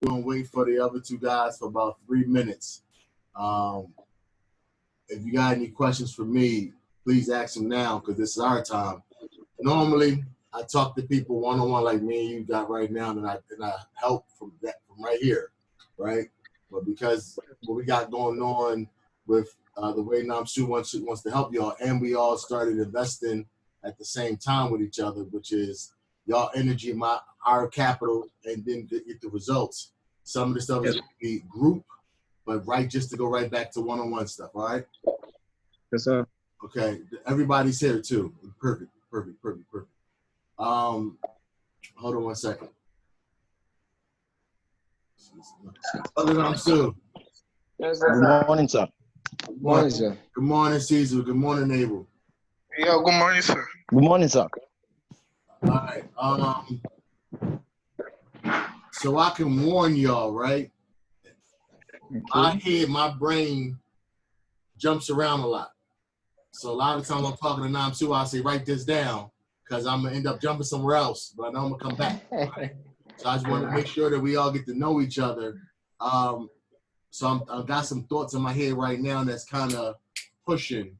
We're gonna wait for the other two guys for about 3 minutes. If you got any questions for me, please ask them now because this is our time. Normally, I talk to people one on one like me and you got right now, and I help from right here, right? But because what we got going on with the way Namsu wants to help y'all, and we all started investing at the same time with each other, which is y'all energy, our capital, and then get the results. Some of the stuff is going to be group, but just to go right back to one-on-one stuff. All right. Yes, sir. Okay. Everybody's here too. Perfect. Hold on 1 second. Other than Namsu. Yes, sir. Good morning, sir. Good morning, sir. Good morning, Caesar. Good morning, Abel. Yeah, good morning, sir. Good morning, sir. All right. So I can warn y'all, right? Okay. My brain jumps around a lot. So a lot of times I'm talking to Namsu, I say, write this down because I'm going to end up jumping somewhere else, but I know I'm going to come back. Right? So I just want to make sure that we all get to know each other. So I've got some thoughts in my head right now that's kind of pushing.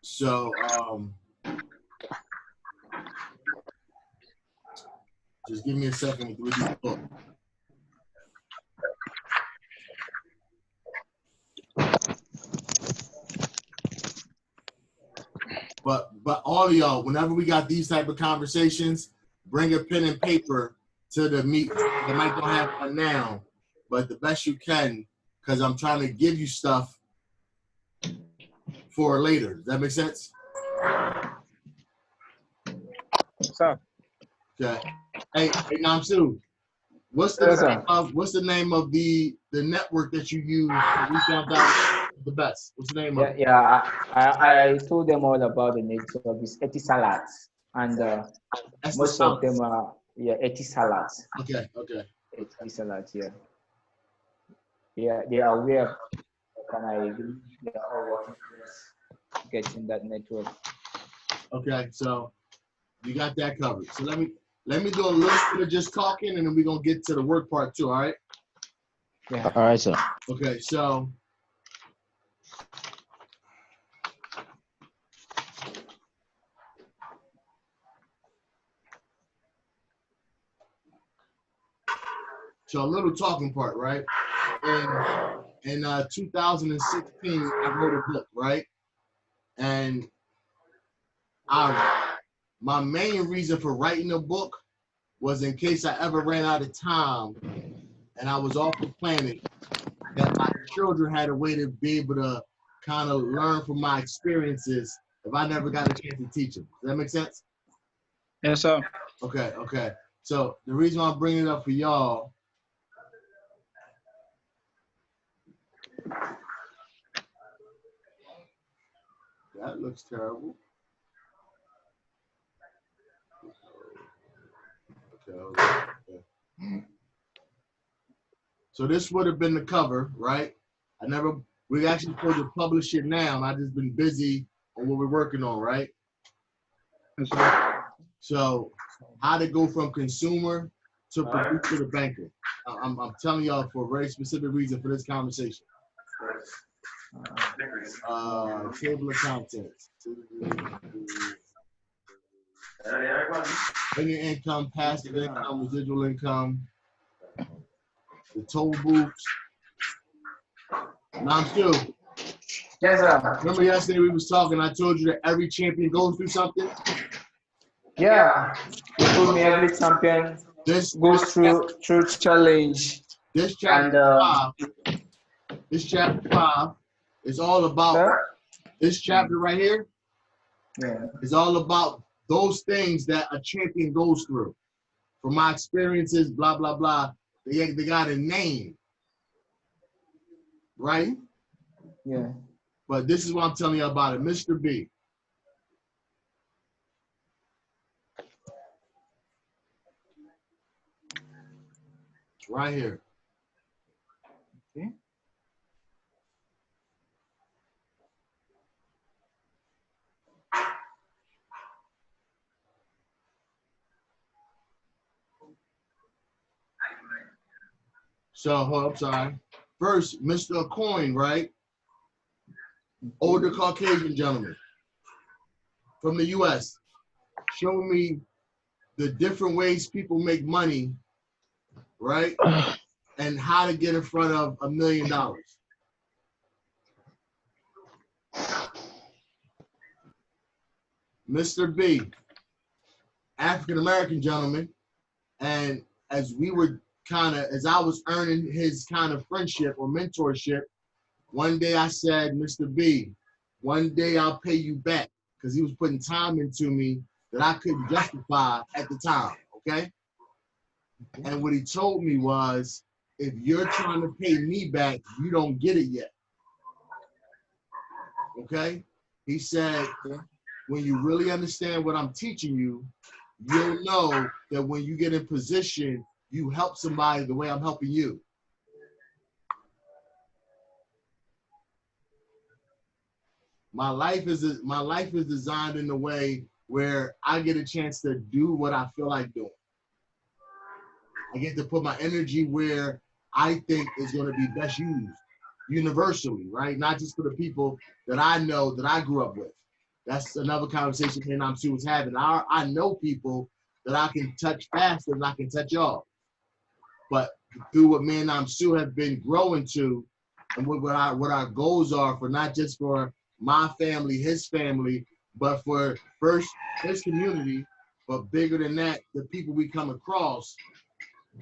So just give me a second with these thoughts. But all of y'all, whenever we got these type of conversations, bring a pen and paper to the meeting. You might don't have one now, but the best you can, because I'm trying to give you stuff for later. Does that make sense? Sir. Okay. Hey, Namsu, what's the name of the network that you use to reach out the best? What's the name of it? Yeah, I told them all about the network. It's Etisalat, and most of them are Etisalat. Okay. Etisalat, yeah. Yeah, they are aware, and I believe they are all working towards getting that network. Okay, so you got that covered. So let me do a little bit of just talking, and then we're gonna get to the work part too. All right. Yeah. All right, sir. Okay, so a little talking part, right? In 2016, I wrote a book, right? And my main reason for writing a book was in case I ever ran out of time and I was off the planet, that my children had a way to be able to kind of learn from my experiences if I never got a chance to teach them. Does that make sense? Yes, sir. Okay. So the reason I'm bringing it up for y'all, that looks terrible. Okay. So this would have been the cover, right? We actually supposed to publish it now, and I've just been busy on what we're working on, right? Yes, sir. So how to go from consumer to producer to banker. I'm telling y'all for a very specific reason for this conversation. Table of contents. Any income, passive income, residual income, the toll booths. Namsu. Yes, sir. Remember yesterday we was talking, I told you that every champion goes through something? Yeah. You told me every champion goes through challenge. This chapter 5 is all about this chapter right here. Yeah. Is all about those things that a champion goes through. From my experiences, blah, blah, blah. They got a name. Right? Yeah. But this is what I'm telling you about it. Mr. B. It's right here. Okay. I'm sorry. First, Mr. Coin, right? Older Caucasian gentleman from the U.S. Show me the different ways people make money, right? And how to get in front of $1 million. Mr. B, African-American gentleman. And as I was earning his kind of friendship or mentorship, one day I said, Mr. B, one day I'll pay you back, because he was putting time into me that I couldn't justify at the time, okay? And what he told me was, if you're trying to pay me back, you don't get it yet, okay? He said, when you really understand what I'm teaching you, you'll know that when you get in position, you help somebody the way I'm helping you. My life is designed in a way where I get a chance to do what I feel like doing. I get to put my energy where I think is going to be best used universally, right? Not just for the people that I know that I grew up with. That's another conversation me and I'm was having. I know people that I can touch faster than I can touch y'all. But through what me and Sue have been growing to, and what our goals are for not just for my family, his family, but for first his community, but bigger than that, the people we come across.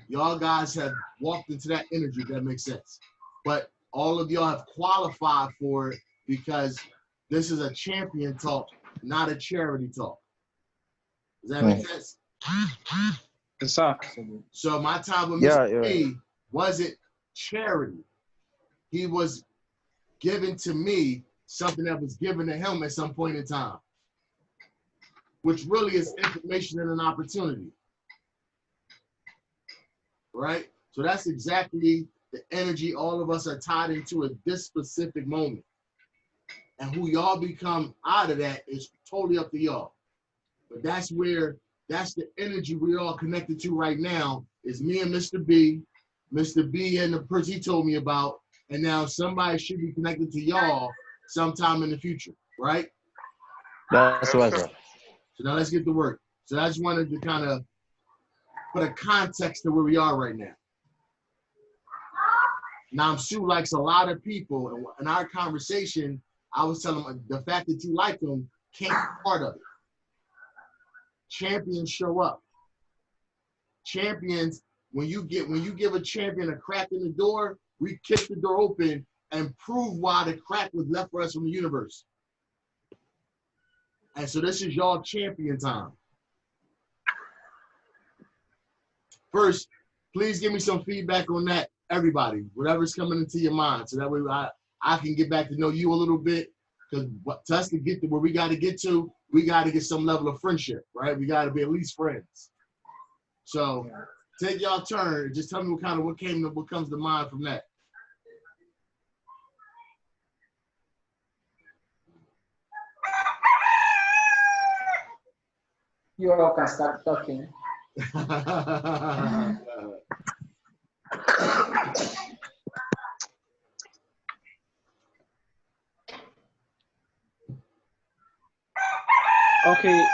Y'all guys have walked into that energy, if that makes sense. But all of y'all have qualified for it because this is a champion talk, not a charity talk. Does that make sense? Yes, sir. So my time with Mr. B wasn't charity. He was giving to me something that was given to him at some point in time, which really is information and an opportunity, right? So that's exactly the energy all of us are tied into at this specific moment. And who y'all become out of that is totally up to y'all. But that's the energy we're all connected to right now is me and Mr. B and the person he told me about, and now somebody should be connected to y'all sometime in the future, right? That's right, sir. So now let's get to work. So I just wanted to kind of put a context to where we are right now. Now, Sue likes a lot of people, and in our conversation, I was telling him the fact that you like them can't be part of it. Champions show up. Champions, when you give a champion a crack in the door, we kick the door open and prove why the crack was left for us from the universe. And so this is y'all champion time. First, please give me some feedback on that, everybody, whatever's coming into your mind, so that way I can get back to know you a little bit, because to us to get to where we got to get to, we got to get some level of friendship, right? We got to be at least friends. So take y'all turn. Just tell me what comes to mind from that. You all can start talking. Okay.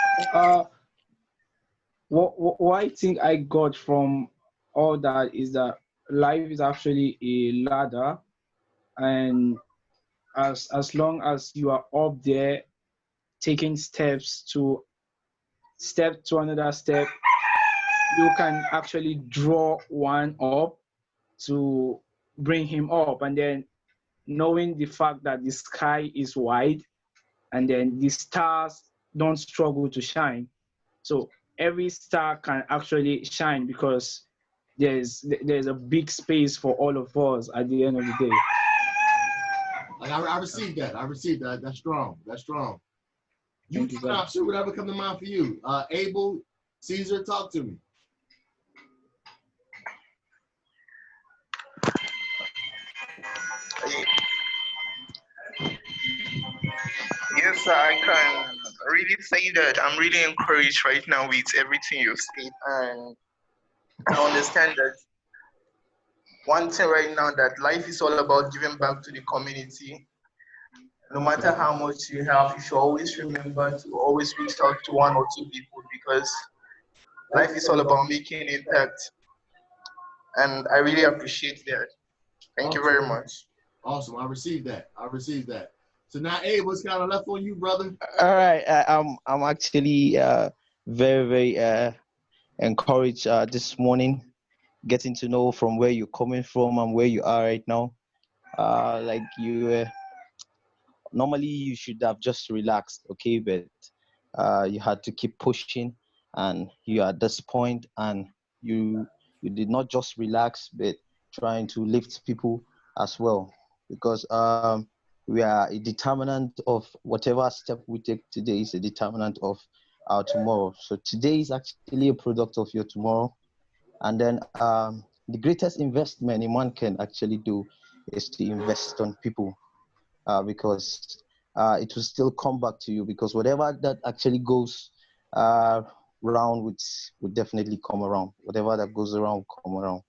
What I think I got from all that is that life is actually a ladder, and as long as you are up there, taking steps to another step, you can actually draw one up to bring him up, and then knowing the fact that the sky is wide and then the stars don't struggle to shine. So every star can actually shine because there's a big space for all of us at the end of the day. I received that. That's strong. That's strong. You Thank can sure whatever come to mind for you. Abel, Caesar, talk to me. Yes, sir, I can really say that I'm really encouraged right now with everything you've said, and I understand that one thing right now, that life is all about giving back to the community. No matter how much you have, you should always remember to always reach out to one or two people, because life is all about making impact. And I really appreciate that. Thank you very much. Awesome. I received that. I received that. So now, Abe, what's kind of left on you, brother? All right, I'm actually very encouraged this morning, getting to know from where you're coming from and where you are right now. Like normally you should have just relaxed, okay, but you had to keep pushing, and you are at this point, and you did not just relax, but trying to lift people as well, because we are a determinant of whatever step we take today is a determinant of our tomorrow. So today is actually a product of your tomorrow. And then the greatest investment a man can actually do is to invest on people, because it will still come back to you, because whatever that actually goes around would definitely come around. Whatever that goes around will come around.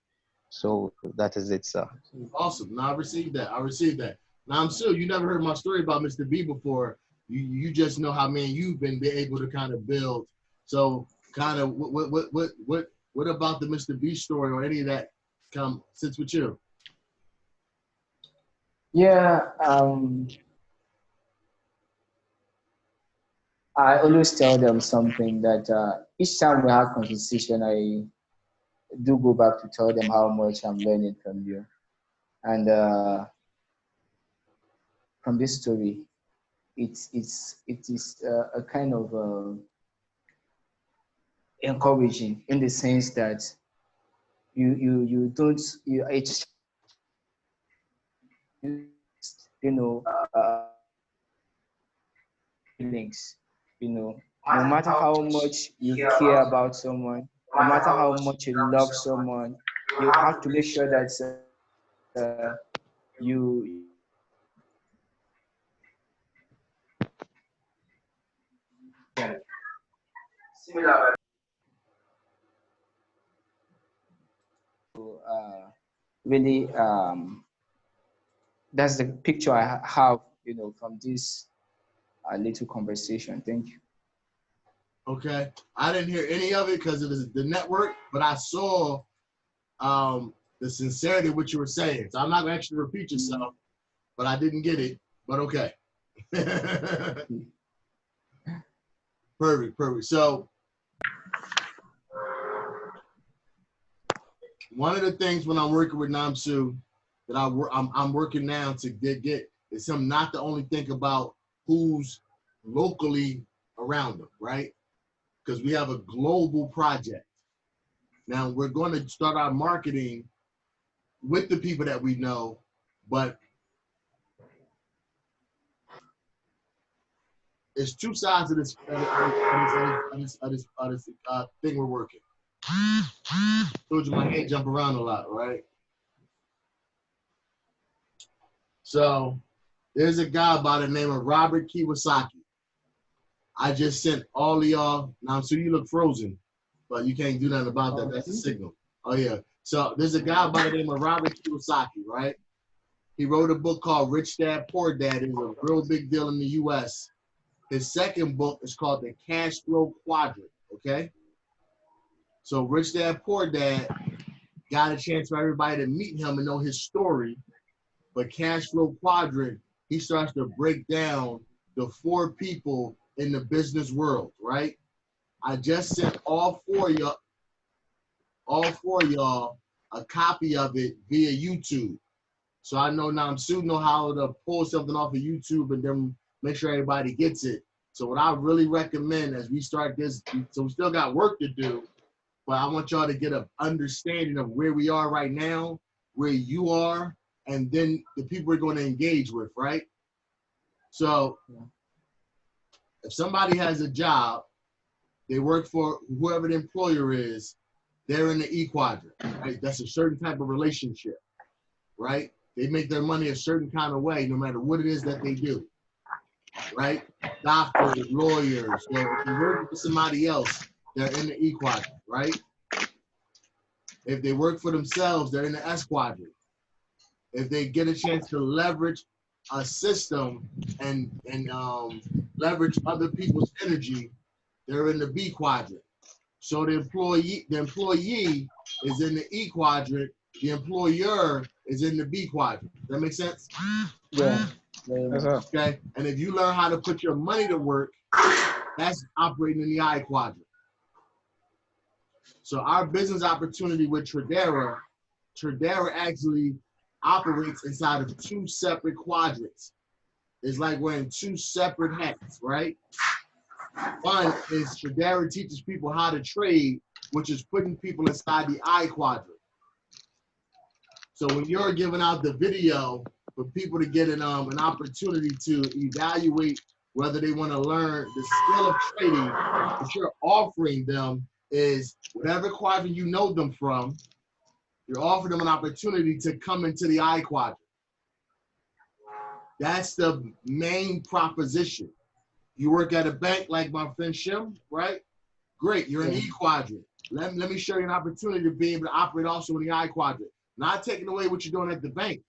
So that is it, sir. Awesome. Now I received that. I received that. Now I'm sure you never heard my story about Mr. B before. You just know how you've been able to kind of build. So kind of what about the Mr. B story or any of that sits with you? Yeah, I always tell them something that each time we have conversation, I do go back to tell them how much I'm learning from you. And from this story, it is a kind of encouraging, in the sense that you don't you it's you know feelings, no matter how much you care about someone, no matter how much you love someone, you have to make sure that you really that's the picture I have, from this little conversation. Thank you. Okay. I didn't hear any of it because it was the network, but I saw the sincerity of what you were saying. So I'm not going to actually repeat yourself, but I didn't get it. But okay. Perfect. So one of the things when I'm working with Namsu that I'm working now to get is him not to only think about who's locally around him, right? Because we have a global project. Now we're going to start our marketing with the people that we know, but it's two sides of this thing we're working. Told you my head jump around a lot, right? So there's a guy by the name of Robert Kiyosaki. I just sent all of y'all. Now, so you look frozen, but you can't do nothing about that. That's a signal. Oh, yeah. So there's a guy by the name of Robert Kiyosaki, right? He wrote a book called Rich Dad, Poor Dad. It was a real big deal in the U.S. His second book is called The Cash Flow Quadrant, okay? So Rich Dad, Poor Dad got a chance for everybody to meet him and know his story. But Cash Flow Quadrant, he starts to break down the 4 people in the business world, right? I just sent all four of y'all a copy of it via YouTube. So I know now I'm know how to pull something off of YouTube and then make sure everybody gets it. So what I really recommend as we start this, so we still got work to do, but I want y'all to get an understanding of where we are right now, where you are, and then the people we're going to engage with, right? So if somebody has a job, they work for whoever the employer is, they're in the E quadrant, right? That's a certain type of relationship, right? They make their money a certain kind of way, no matter what it is that they do, right? Doctors, lawyers, so if you're working for somebody else, they're in the E quadrant, right? If they work for themselves, they're in the S quadrant. If they get a chance to leverage a system and leverage other people's energy, they're in the B quadrant. So the employee is in the E quadrant. The employer is in the B quadrant. Does that make sense? Yeah. Yes, sir. Okay. And if you learn how to put your money to work, that's operating in the I quadrant. So our business opportunity with Tradera actually operates inside of two separate quadrants. It's like wearing two separate hats, right? One is Tradera teaches people how to trade, which is putting people inside the I quadrant. So when you're giving out the video for people to get an opportunity to evaluate whether they want to learn the skill of trading, what you're offering them is whatever quadrant you know them from, you're offering them an opportunity to come into the I quadrant. That's the main proposition. You work at a bank like my friend Shim, right? Great, you're in the E quadrant. Let me show you an opportunity to be able to operate also in the I quadrant. Not taking away what you're doing at the bank,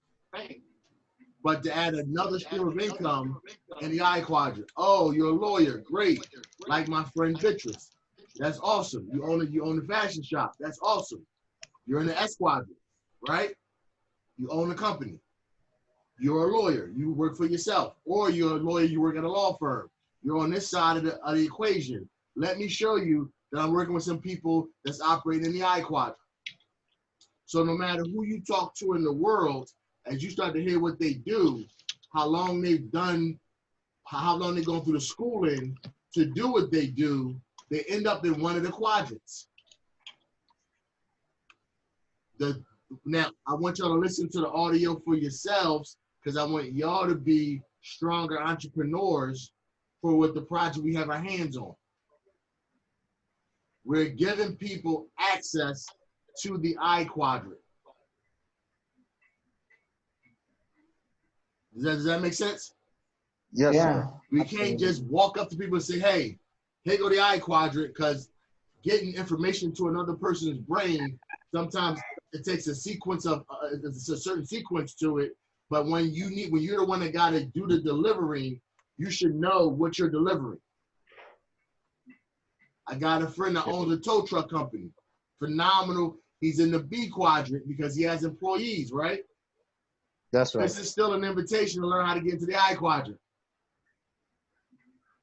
but to add another stream of income in the I quadrant. Oh, you're a lawyer, great. Like my friend Beatrice. That's awesome. You own a fashion shop. That's awesome. You're in the S quadrant, right? You own a company. You're a lawyer. You work for yourself. Or you're a lawyer, you work at a law firm. You're on this side of the equation. Let me show you that I'm working with some people that's operating in the I quadrant. So no matter who you talk to in the world, as you start to hear what they do, how long they've done, how long they've gone through the schooling to do what they do, they end up in one of the quadrants. Now, I want y'all to listen to the audio for yourselves because I want y'all to be stronger entrepreneurs for what the project we have our hands on. We're giving people access to the I quadrant. Does that make sense? Yes, sir. We can't just walk up to people and say, hey, here go the I quadrant, because getting information to another person's brain, sometimes it takes a sequence of, there's a certain sequence to it, but when you're the one that got to do the delivering, you should know what you're delivering. I got a friend that owns a tow truck company. Phenomenal. He's in the B quadrant because he has employees, right? That's right. This is still an invitation to learn how to get into the I quadrant.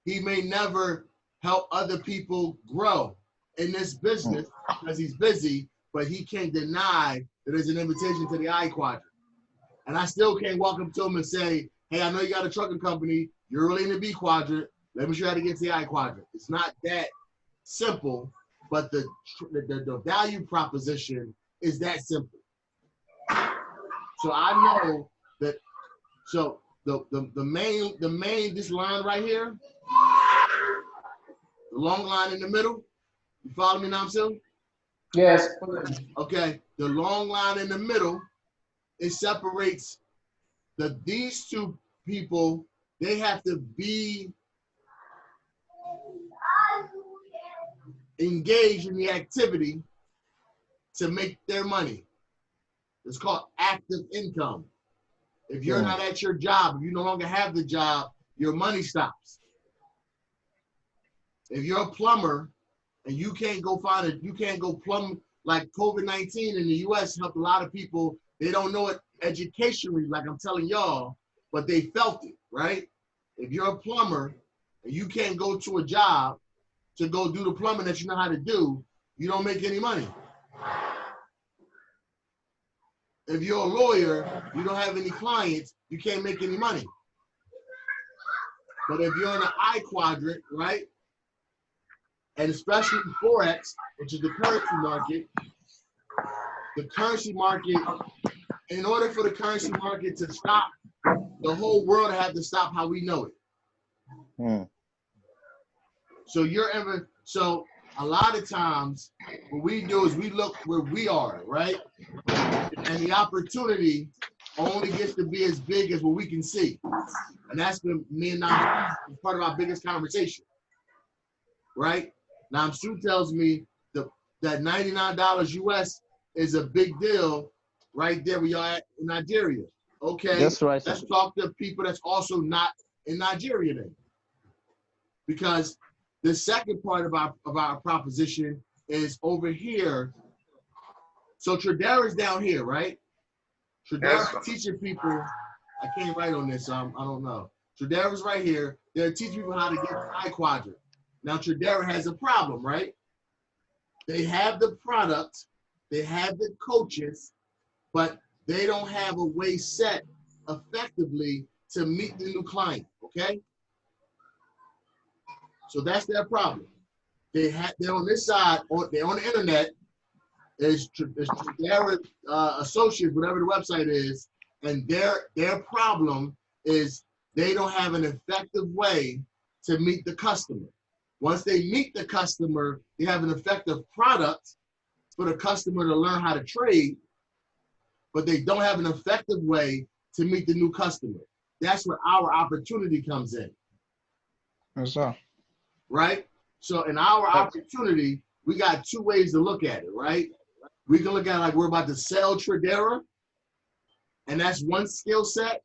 He may never help other people grow in this business because he's busy, but he can't deny that there's an invitation to the I quadrant. And I still can't walk up to him and say, hey, I know you got a trucking company. You're really in the B quadrant. Let me show you how to get to the I quadrant. It's not that simple, but the value proposition is that simple. So I know that, so the main, this line right here, the long line in the middle, you follow me now, Sil? Yes. Okay, the long line in the middle, it separates these two people. They have to be engaged in the activity to make their money. It's called active income. If you're not at your job, if you no longer have the job, your money stops. If you're a plumber and you can't go plumb, like COVID-19 in the US helped a lot of people. They don't know it educationally, like I'm telling y'all, but they felt it, right? If you're a plumber and you can't go to a job to go do the plumbing that you know how to do, you don't make any money. If you're a lawyer, you don't have any clients, you can't make any money. But if you're in the I quadrant, right? And especially Forex, which is the currency market, in order for the currency market to stop, the whole world had to stop how we know it. So a lot of times what we do is we look where we are, right? And the opportunity only gets to be as big as what we can see. And that's been me and Nam part of our biggest conversation, right? Nam Su tells me that $99 US is a big deal right there where y'all at in Nigeria. Okay, That's right. let's talk to people that's also not in Nigeria then. Because the second part of our proposition is over here. So Tradera is down here, right? Tradera is teaching people. I can't write on this, so I don't know. Tradera is right here. They're teaching people how to get the high quadrant. Now Tradera has a problem, right? They have the product, they have the coaches, but they don't have a way set effectively to meet the new client, okay? So that's their problem. They're on this side, they're on the internet, is Tradera Associates, whatever the website is, and their problem is they don't have an effective way to meet the customer. Once they meet the customer, they have an effective product for the customer to learn how to trade, but they don't have an effective way to meet the new customer. That's where our opportunity comes in. Yes, sir. Right? So in our opportunity, we got two ways to look at it, right? We can look at it like we're about to sell Tradera, and that's one skill set.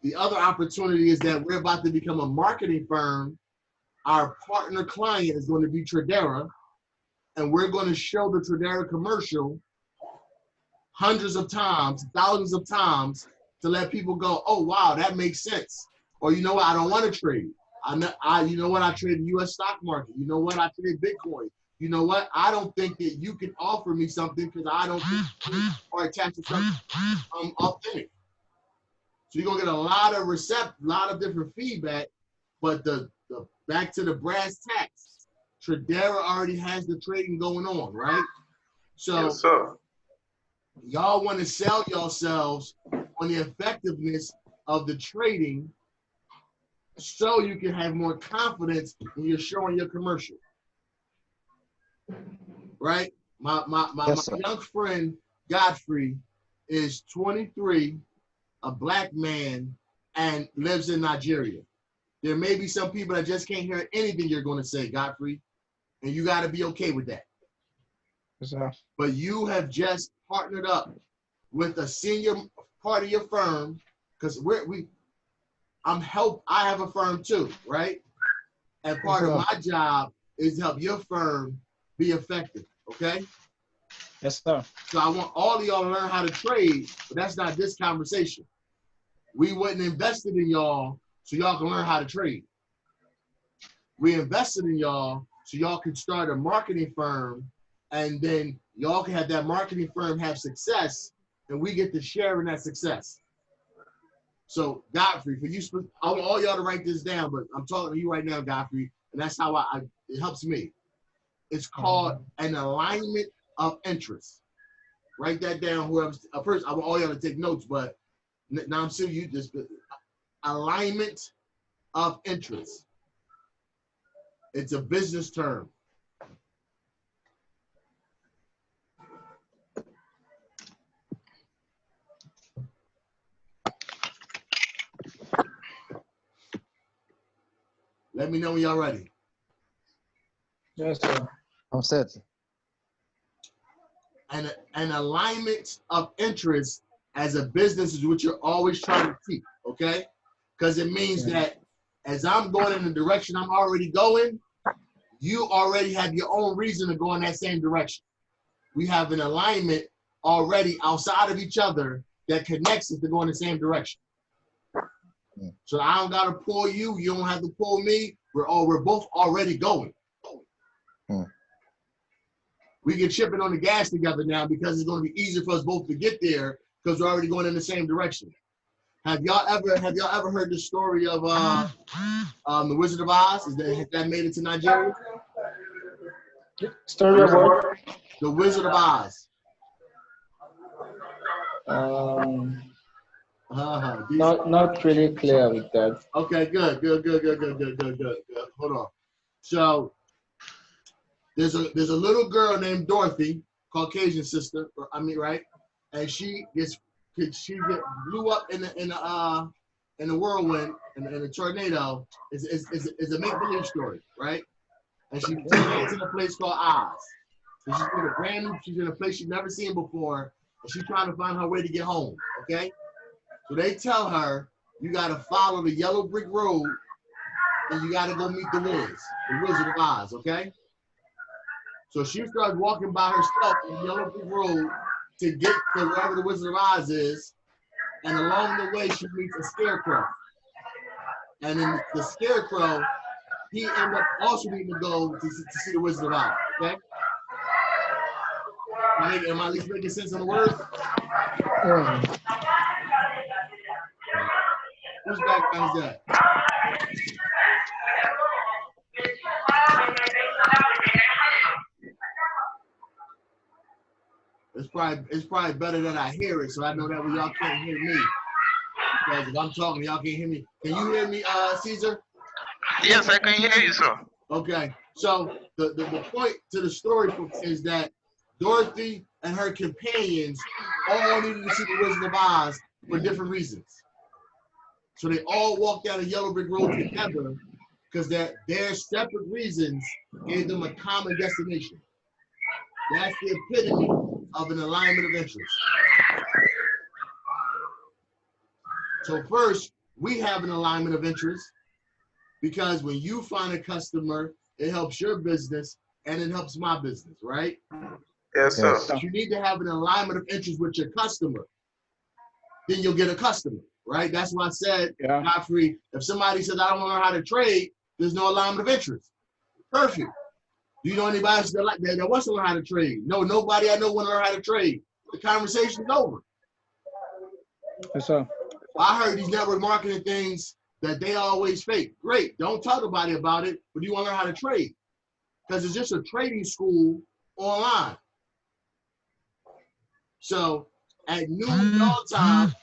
The other opportunity is that we're about to become a marketing firm. Our partner client is going to be Tradera, and we're going to show the Tradera commercial hundreds of times, thousands of times, to let people go, oh, wow, that makes sense. Or you know what, I don't want to trade. You know what, I trade the U.S. stock market. You know what, I trade Bitcoin. You know what, I don't think that you can offer me something because I don't think you are attached to something authentic. So you're going to get a lot of different feedback, but the back to the brass tacks, Tradera already has the trading going on, right? So yes, sir. Y'all want to sell yourselves on the effectiveness of the trading so you can have more confidence when you're showing your commercial. Right? My young friend Godfrey is 23, a black man, and lives in Nigeria. There may be some people that just can't hear anything you're going to say, Godfrey, and you got to be okay with that. Yes, sir. But you have just partnered up with a senior part of your firm, because I have a firm too, right? And part of my job is to help your firm be effective, okay? Yes, sir. So I want all of y'all to learn how to trade, but that's not this conversation. We wasn't invested in y'all so y'all can learn how to trade. We invested in y'all so y'all can start a marketing firm, and then y'all can have that marketing firm have success, and we get to share in that success. So Godfrey, for you, I want all y'all to write this down, but I'm talking to you right now, Godfrey, and that's how it helps me. It's called an alignment of interest. Write that down. Whoever's first, I want all y'all to take notes, but now I'm sure you just alignment of interest. It's a business term. Let me know when y'all ready. Yes, sir. I'm set. And an alignment of interest as a business is what you're always trying to keep, okay? Because it means that as I'm going in the direction I'm already going, you already have your own reason to go in that same direction. We have an alignment already outside of each other that connects us to go in the same direction. So I don't gotta pull you, you don't have to pull me. We're both already going. We can chip it on the gas together now because it's gonna be easier for us both to get there because we're already going in the same direction. Have y'all ever heard the story of the Wizard of Oz? Has that made it to Nigeria? Story of what? The Wizard of Oz. Not really clear with that. Okay, good. Hold on. So there's a little girl named Dorothy, Caucasian sister, right? And she blew up in the whirlwind in a tornado. Is a make-believe story, right? And she takes it to a place called Oz. So she's in a brand new, she's in a place she's never seen before, and she's trying to find her way to get home, okay? So they tell her, you gotta follow the yellow brick road, and you gotta go meet the Wizard of Oz, okay? So she starts walking by herself on the yellow brick road to get to wherever the Wizard of Oz is, and along the way she meets a scarecrow. And then the scarecrow, he ended up also needing to go to see the Wizard of Oz, okay? Am I at least making sense on the words? Whose background is that? It's probably better that I hear it, so I know that way y'all can't hear me. Because if I'm talking, y'all can't hear me. Can you hear me, Caesar? Yes, I can hear you, sir. Okay. So the point to the story is that Dorothy and her companions all needed to see the Wizard of Oz for different reasons. So they all walked down a yellow brick road together because their separate reasons gave them a common destination. That's the epitome of an alignment of interest. So first, we have an alignment of interest because when you find a customer, it helps your business and it helps my business, right? Yes, sir. But you need to have an alignment of interest with your customer. Then you'll get a customer, right? That's why I said, Godfrey, if somebody says, I don't want to learn how to trade, there's no alignment of interest. Perfect. Do you know anybody else that wants to learn how to trade? No, nobody I know want to learn how to trade. The conversation is over. Yes, sir. I heard these network marketing things that they always fake. Great. Don't tell nobody about it, but you want to learn how to trade. Because it's just a trading school online. So at noon y'all time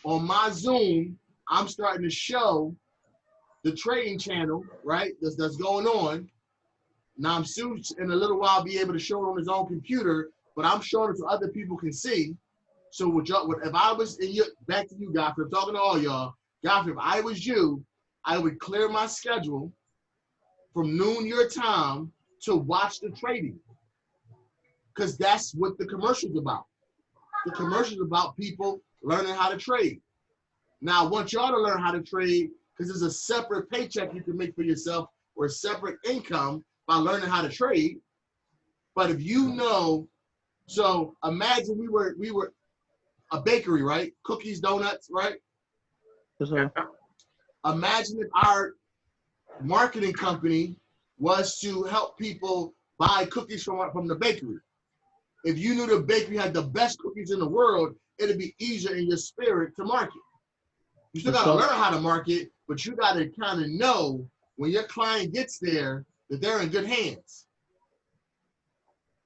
on my Zoom, I'm starting to show the trading channel, right? That's going on. Now I'm soon in a little while be able to show it on his own computer, but I'm showing it so other people can see. So if I was in your, back to you, Godfrey, I'm talking to all y'all. Godfrey, if I was you, I would clear my schedule from noon your time to watch the trading. Because that's what the commercial's about. The commercial's about people learning how to trade. Now, I want y'all to learn how to trade because there's a separate paycheck you can make for yourself or a separate income by learning how to trade. But if you know, so imagine we were a bakery, right? Cookies, donuts, right? Yes, sir. Imagine if our marketing company was to help people buy cookies from the bakery. If you knew the bakery had the best cookies in the world, it'd be easier in your spirit to market. You still gotta learn how to market, but you gotta kind of know when your client gets there that they're in good hands.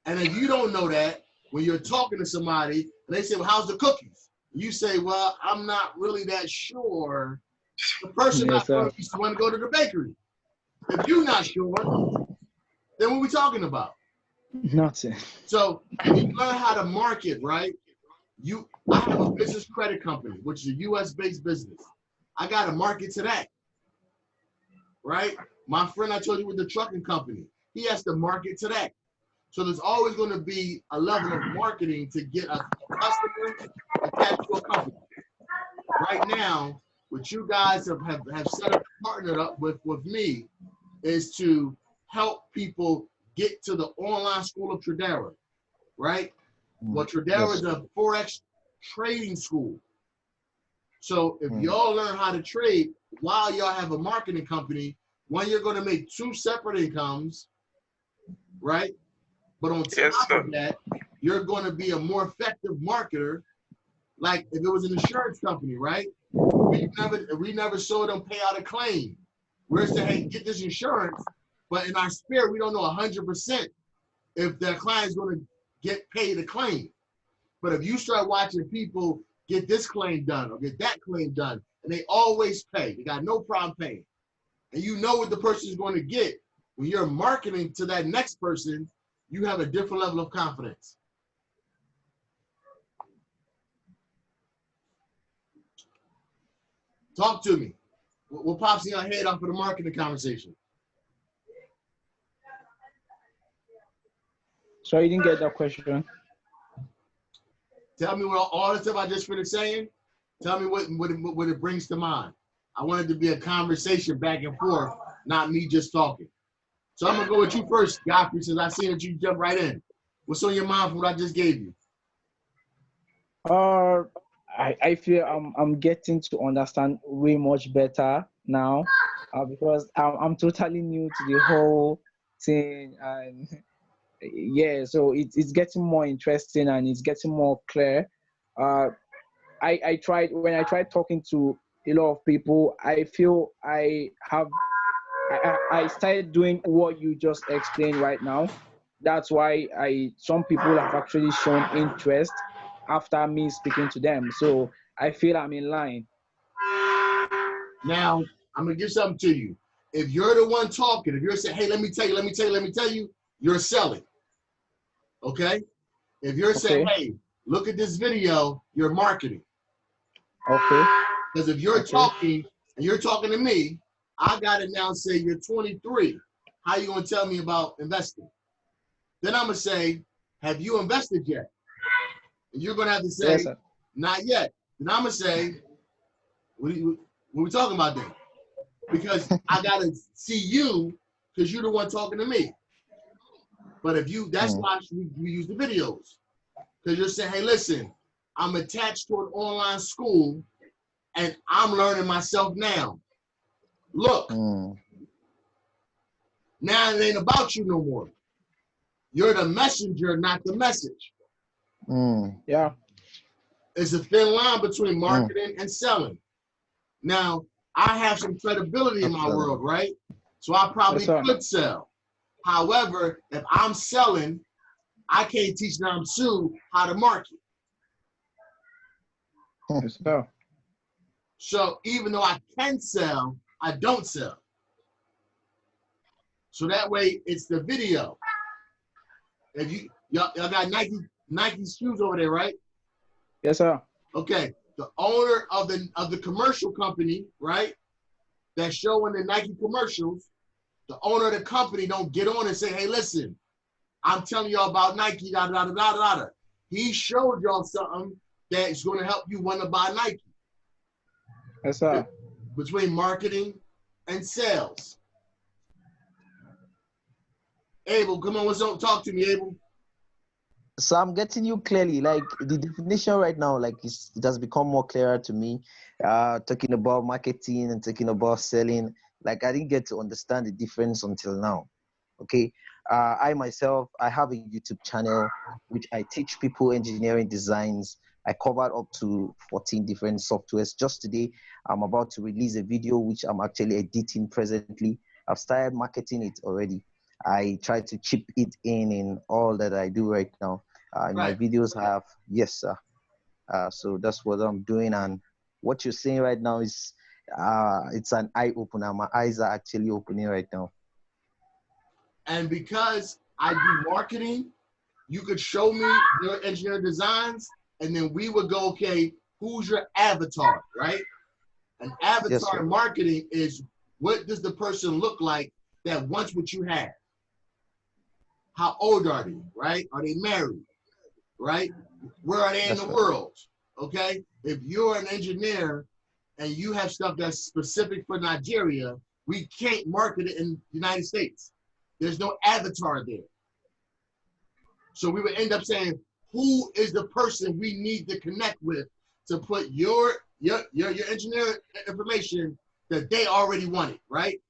And if you don't know that, when you're talking to somebody and they say, well, how's the cookies? You say, well, I'm not really that sure. The person not going to want to go to the bakery. If you're not sure, then what are we talking about? Nothing. So when you learn how to market, right? I have a business credit company, which is a US-based business. I got to market to that, right? My friend I told you with the trucking company, he has to market to that. So there's always going to be a level of marketing to get a customer attached to a company. Right now, what you guys have set up, partnered up with me, is to help people get to the online school of Tradera, right? Well, Tradera is a Forex trading school. So if y'all learn how to trade while y'all have a marketing company, one, you're going to make two separate incomes, right? But on top of that, you're going to be a more effective marketer. Like if it was an insurance company, right? We never saw them pay out a claim. We're saying, hey, get this insurance, but in our spirit, we don't know 100% if their client is going to get paid a claim. But if you start watching people get this claim done or get that claim done, and they always pay, they got no problem paying, and you know what the person is going to get, when you're marketing to that next person, you have a different level of confidence. Talk to me. What pops in your head off of the marketing conversation? So I didn't get that question. Tell me what all the stuff I just finished saying. Tell me what it brings to mind. I want it to be a conversation back and forth, not me just talking. So I'm gonna go with you first, Godfrey, since I seen that you jump right in. What's on your mind from what I just gave you? I feel I'm getting to understand way much better now, because I'm totally new to the whole thing, and yeah, so it's getting more interesting and it's getting more clear. Uh, I tried when I tried talking to a lot of people, I feel I started doing what you just explained right now. That's why some people have actually shown interest after me speaking to them. So I feel I'm in line. Now, I'm gonna give something to you. If you're the one talking, if you're saying, hey, let me tell you, you're selling. Okay? If you're saying, Okay. hey, look at this video, you're marketing. Okay. Because if you're Okay. talking and you're talking to me, I gotta now say you're 23. How you gonna tell me about investing? Then I'm gonna say, have you invested yet? And you're gonna have to say, Yes, sir. not yet. Then I'm gonna say, what are we talking about then? Because I gotta see you because you're the one talking to me. But if you, that's why we use the videos. Because you're saying, hey, listen, I'm attached to an online school and I'm learning myself now. Look, now it ain't about you no more. You're the messenger, not the message. Yeah. It's a thin line between marketing and selling. Now, I have some credibility in my world, right? So I probably could sell. However, if I'm selling, I can't teach Namsu how to market. Yes, sir. So even though I can sell, I don't sell. So that way, it's the video. If y'all got Nike shoes over there, right? Yes, sir. Okay. The owner of the commercial company, right? That's showing the Nike commercials. The owner of the company don't get on and say, hey, listen, I'm telling y'all about Nike, da da da da da da. He showed y'all something that's going to help you want to buy Nike. Yes, sir. Between marketing and sales. Abel, come on, talk to me, Abel. So I'm getting you clearly, like the definition right now, like it has become more clearer to me. Talking about marketing and talking about selling, like I didn't get to understand the difference until now. Okay. I myself, I have a YouTube channel which I teach people engineering designs. I covered up to 14 different softwares. Just today, I'm about to release a video which I'm actually editing presently. I've started marketing it already. I try to chip it in all that I do right now. My videos have, yes, sir. So that's what I'm doing. And what you're saying right now is, it's an eye opener. My eyes are actually opening right now. And because I do marketing, you could show me your engineering designs, and then we would go, okay, who's your avatar, right? An avatar in marketing is, what does the person look like that wants what you have? How old are they, right? Are they married, right? Where are they in the world, okay? If you're an engineer and you have stuff that's specific for Nigeria, we can't market it in the United States. There's no avatar there. So we would end up saying, who is the person we need to connect with to put your engineering information that they already wanted, right?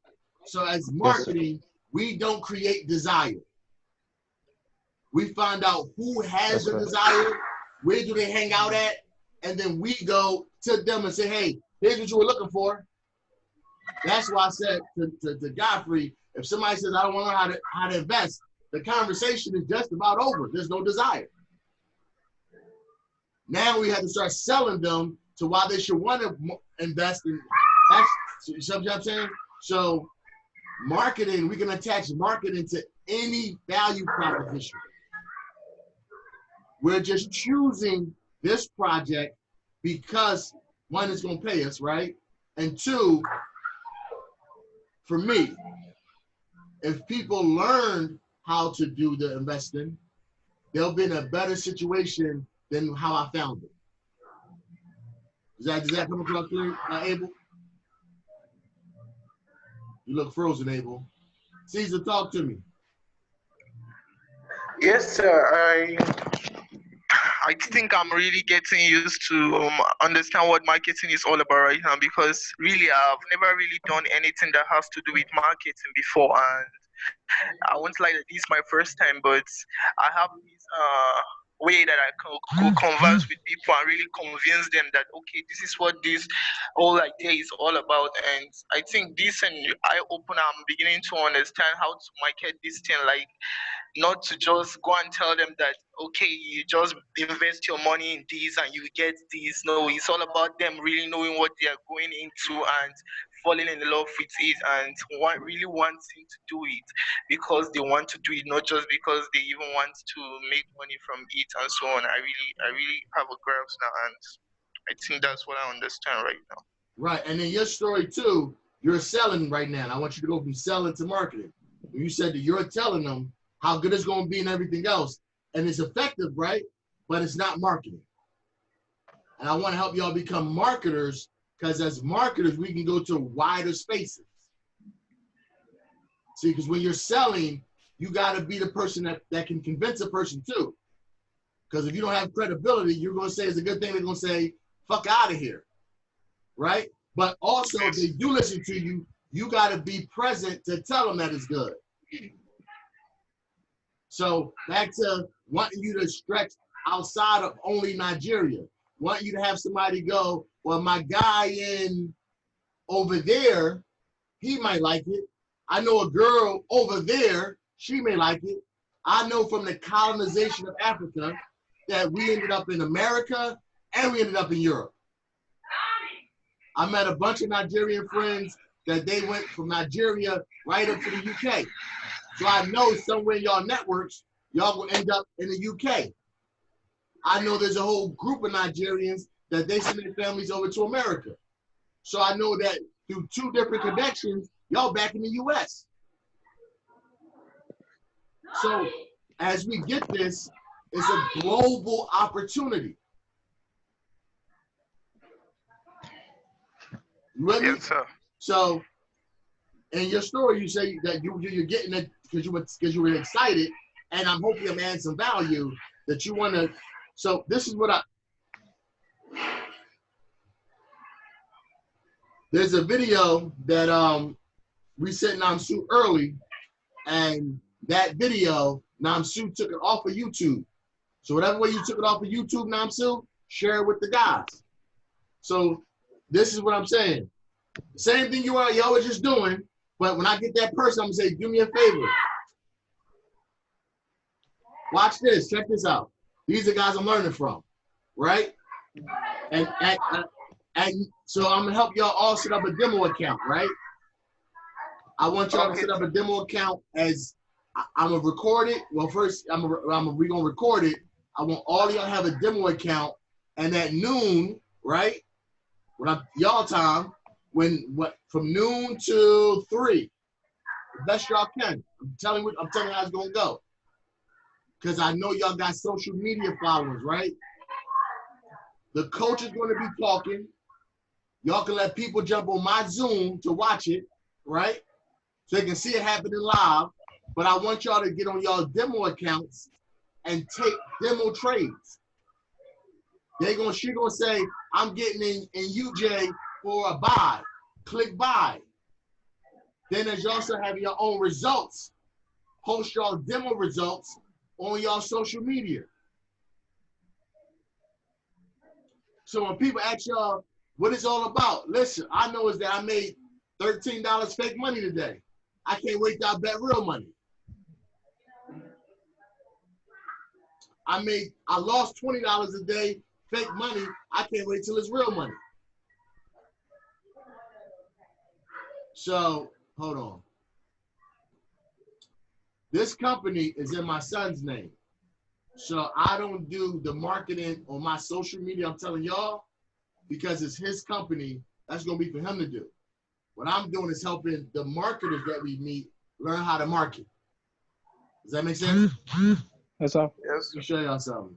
So as marketing, we don't create desire. We find out who has the desire, where do they hang out at, and then we go to them and say, hey, here's what you were looking for. That's why I said to Godfrey, if somebody says, I don't want to know how to invest, the conversation is just about over. There's no desire. Now we have to start selling them to why they should want to invest in. You know what I'm saying? So marketing, we can attach marketing to any value proposition. We're just choosing this project because, one, it's going to pay us, right? And two, for me, if people learned how to do the investing, they'll be in a better situation than how I found it. Does that come across clear, Abel? You look frozen, Abel. Caesar, talk to me. Yes, sir. I think I'm really getting used to understand what marketing is all about right now, because really I've never really done anything that has to do with marketing before, and I won't lie that this is my first time, but I have this way that I could converse with people and really convince them that okay, this is what this whole idea is all about. And I think this and eye opener, I'm beginning to understand how to market this thing, like not to just go and tell them that okay, you just invest your money in this and you get this. No, it's all about them really knowing what they are going into and falling in love with it, and really wanting to do it because they want to do it, not just because they even want to make money from it and so on. I really have a grasp now, and I think that's what I understand right now. Right, and in your story too, you're selling right now. And I want you to go from selling to marketing. You said that you're telling them how good it's going to be and everything else, and it's effective, right? But it's not marketing. And I want to help y'all become marketers, because as marketers, we can go to wider spaces. See, because when you're selling, you got to be the person that can convince a person too. Because if you don't have credibility, you're going to say it's a good thing. They're going to say, fuck out of here, right? But also, if they do listen to you, you got to be present to tell them that it's good. So back to wanting you to stretch outside of only Nigeria. Want you to have somebody go, well, my guy in over there, he might like it. I know a girl over there, she may like it. I know from the colonization of Africa that we ended up in America and we ended up in Europe. I met a bunch of Nigerian friends that they went from Nigeria right up to the UK. So I know somewhere in y'all networks, y'all will end up in the UK. I know there's a whole group of Nigerians that they send their families over to America. So I know that through two different connections, y'all back in the US. So as we get this, it's a global opportunity. You with me? Yes, sir. So in your story, you say that you're getting it because you were excited, and I'm hoping I'm adding some value that you want to. So this is what there's a video that we sent Namsu early, and that video Namsu took it off of YouTube. So whatever way you took it off of YouTube, Namsu, share it with the guys. So this is what I'm saying. Same thing y'all were just doing, but when I get that person, I'm gonna say, do me a favor. Watch this, check this out. These are guys I'm learning from, right? And so I'm gonna help y'all all set up a demo account, right? I want y'all to set up a demo account as I'm gonna record it. Well, first we're gonna record it. I want all y'all have a demo account, and at noon, right? Y'all time, from noon to 3, the best y'all can. I'm telling you how it's gonna go. Because I know y'all got social media followers, right? The coach is gonna be talking. Y'all can let people jump on my Zoom to watch it, right? So they can see it happening live. But I want y'all to get on y'all demo accounts and take demo trades. She gonna say, I'm getting in UJ for a buy. Click buy. Then as you also have your own results, post y'all demo results on y'all social media. So when people ask y'all what it's all about, listen, I know is that I made $13 fake money today. I can't wait till I bet real money. I lost $20 a day, fake money. I can't wait till it's real money. So, hold on. This company is in my son's name. So I don't do the marketing on my social media, I'm telling y'all, because it's his company. That's gonna be for him to do. What I'm doing is helping the marketers that we meet learn how to market. Does that make sense? Yes, sir. Yes. Let me show y'all something.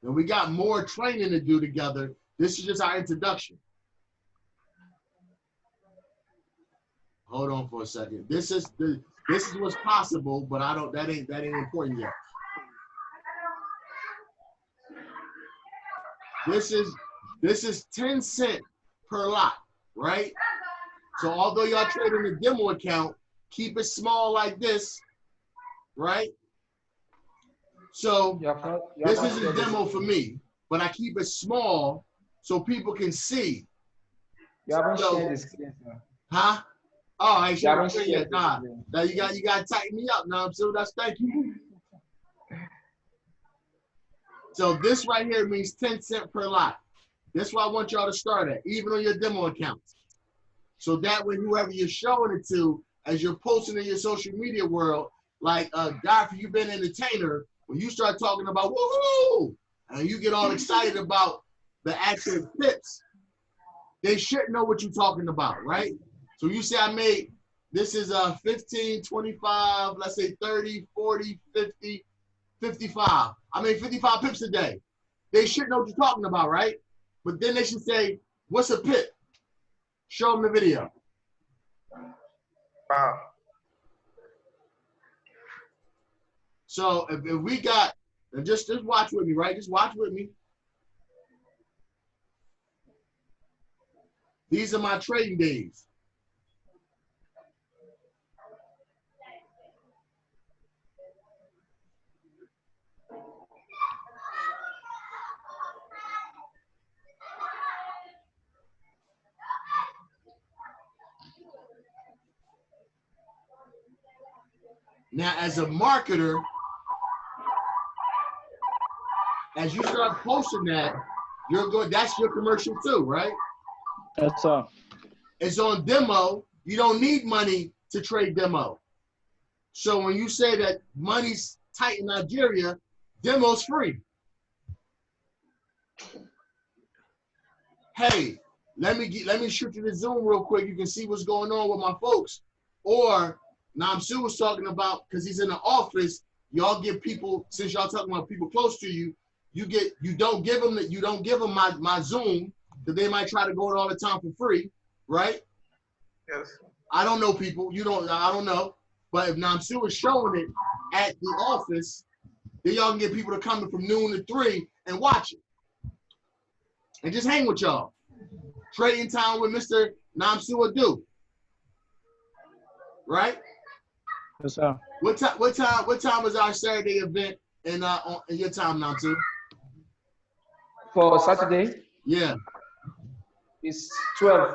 And we got more training to do together. This is just our introduction. Hold on for a second. This is what's possible, but that ain't important yet. This is 10 cents per lot, right? So although y'all trade in a demo account, keep it small like this, right? So this is a demo for me, but I keep it small so people can see. You haven't shared the screen, sir. Huh? Oh, I ain't Yeah, sure yet. Nah. Now you gotta tighten me up now. So that's thank you. So this right here means 10 cents per lot. That's what I want y'all to start at, even on your demo accounts. So that way, whoever you're showing it to, as you're posting in your social media world, like Godfrey, you've been an entertainer, when you start talking about woohoo, and you get all excited about the actual tips, they should know what you're talking about, right? So you say I made, this is 15, 25, let's say 30, 40, 50, 55. I made 55 pips a day. They should know what you're talking about, right? But then they should say, what's a pip? Show them the video. Wow. So if we got, and just watch with me, right? Just watch with me. These are my trading days. Now, as a marketer, as you start posting that, that's your commercial too, right? Yes, sir. It's on demo. You don't need money to trade demo. So when you say that money's tight in Nigeria, demo's free. Hey, let me shoot you the Zoom real quick. You can see what's going on with my folks. Or Namsu was talking about, because he's in the office, y'all give people, since y'all talking about people close to you, you don't give them my Zoom, because they might try to go it all the time for free, right? Yes. I don't know people. I don't know. But if Namsu is showing it at the office, then y'all can get people to come in from noon to 3 and watch it. And just hang with y'all. Trading time with Mr. Namsu Adu. Right? Yes, sir. What time is our Saturday event in your time, Namsu? For Saturday, Yeah. it's 12.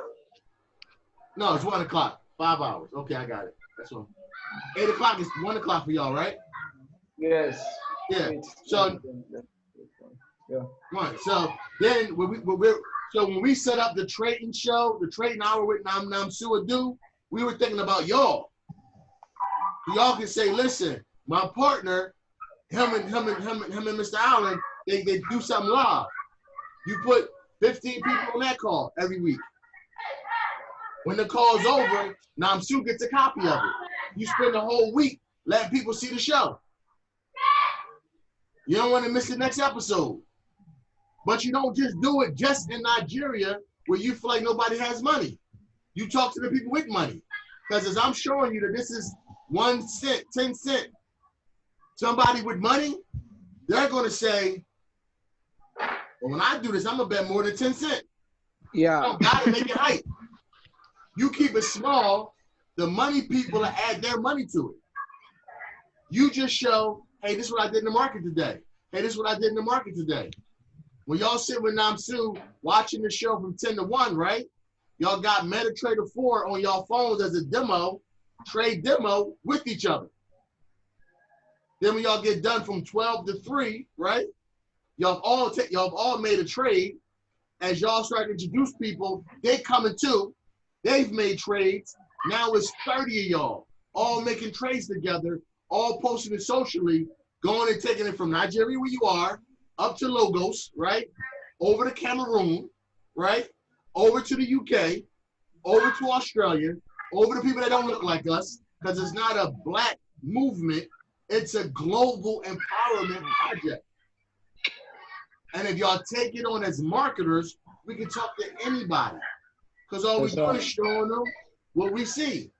No, it's 1 o'clock. 5 hours. Okay, I got it. That's one. 8 o'clock is 1 o'clock for y'all, right? Yes. Yeah. Wait. So Yeah. right. So then when we set up the trading show, the trading hour with Namsu Adu, we were thinking about y'all. Y'all can say, listen, my partner, him and Mr. Allen, they do something live. You put 15 people on that call every week. When the call's over, Namsu gets a copy of it. You spend the whole week letting people see the show. You don't want to miss the next episode. But you don't just do it just in Nigeria where you feel like nobody has money. You talk to the people with money. Because as I'm showing you that this is 1 cent, 10 cents, somebody with money, they're going to say, well, when I do this, I'm going to bet more than 10 cents. Yeah. You don't got to make it hype. You keep it small, the money people will add their money to it. You just show, hey, this is what I did in the market today. Hey, this is what I did in the market today. When y'all sit with Namsu watching the show from 10 to 1, right? Y'all got MetaTrader 4 on y'all phones as a demo, trade demo with each other. Then when y'all get done from 12 to 3, right? Y'all all made a trade. As y'all start to introduce people, they coming too. They've made trades. Now it's 30 of y'all all making trades together, all posting it socially, going and taking it from Nigeria where you are, up to Lagos, right? Over to Cameroon, right? Over to the UK, over to Australia, over the people that don't look like us, because it's not a black movement, it's a global empowerment project. And if y'all take it on as marketers, we can talk to anybody. Because all we're doing is showing them what we see.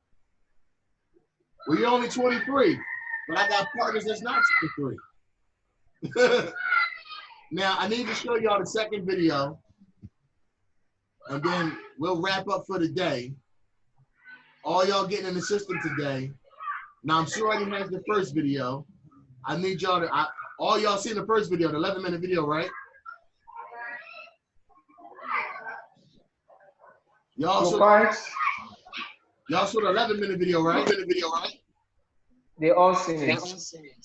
We're only 23, but I got partners that's not 23. Now, I need to show y'all the second video, and then we'll wrap up for the day. All y'all getting in the system today. Now, I'm sure I has the first video. I need y'all to, all y'all seen the first video, the 11-minute video, right? Y'all saw the 11-minute video, right? They all seen it.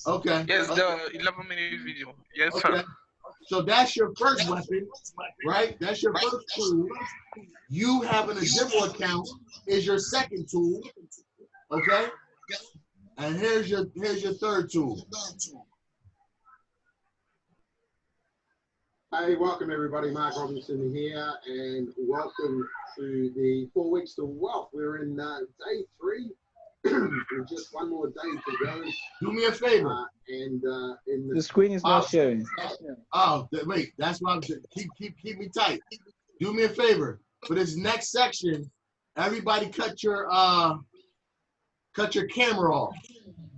Okay. Yes, the 11-minute video. Yes, okay, sir. So that's your first weapon, right? That's your first tool. You having a demo account is your second tool, okay? And here's your third tool. Hey, welcome everybody. Mark Robinson here, and welcome to the 4 weeks to wealth. We're in day 3. With just one more day to go. Do me a favor. In the screen is not sharing. Oh, wait. That's why I'm saying. Keep me tight. Do me a favor. For this next section, everybody cut your camera off.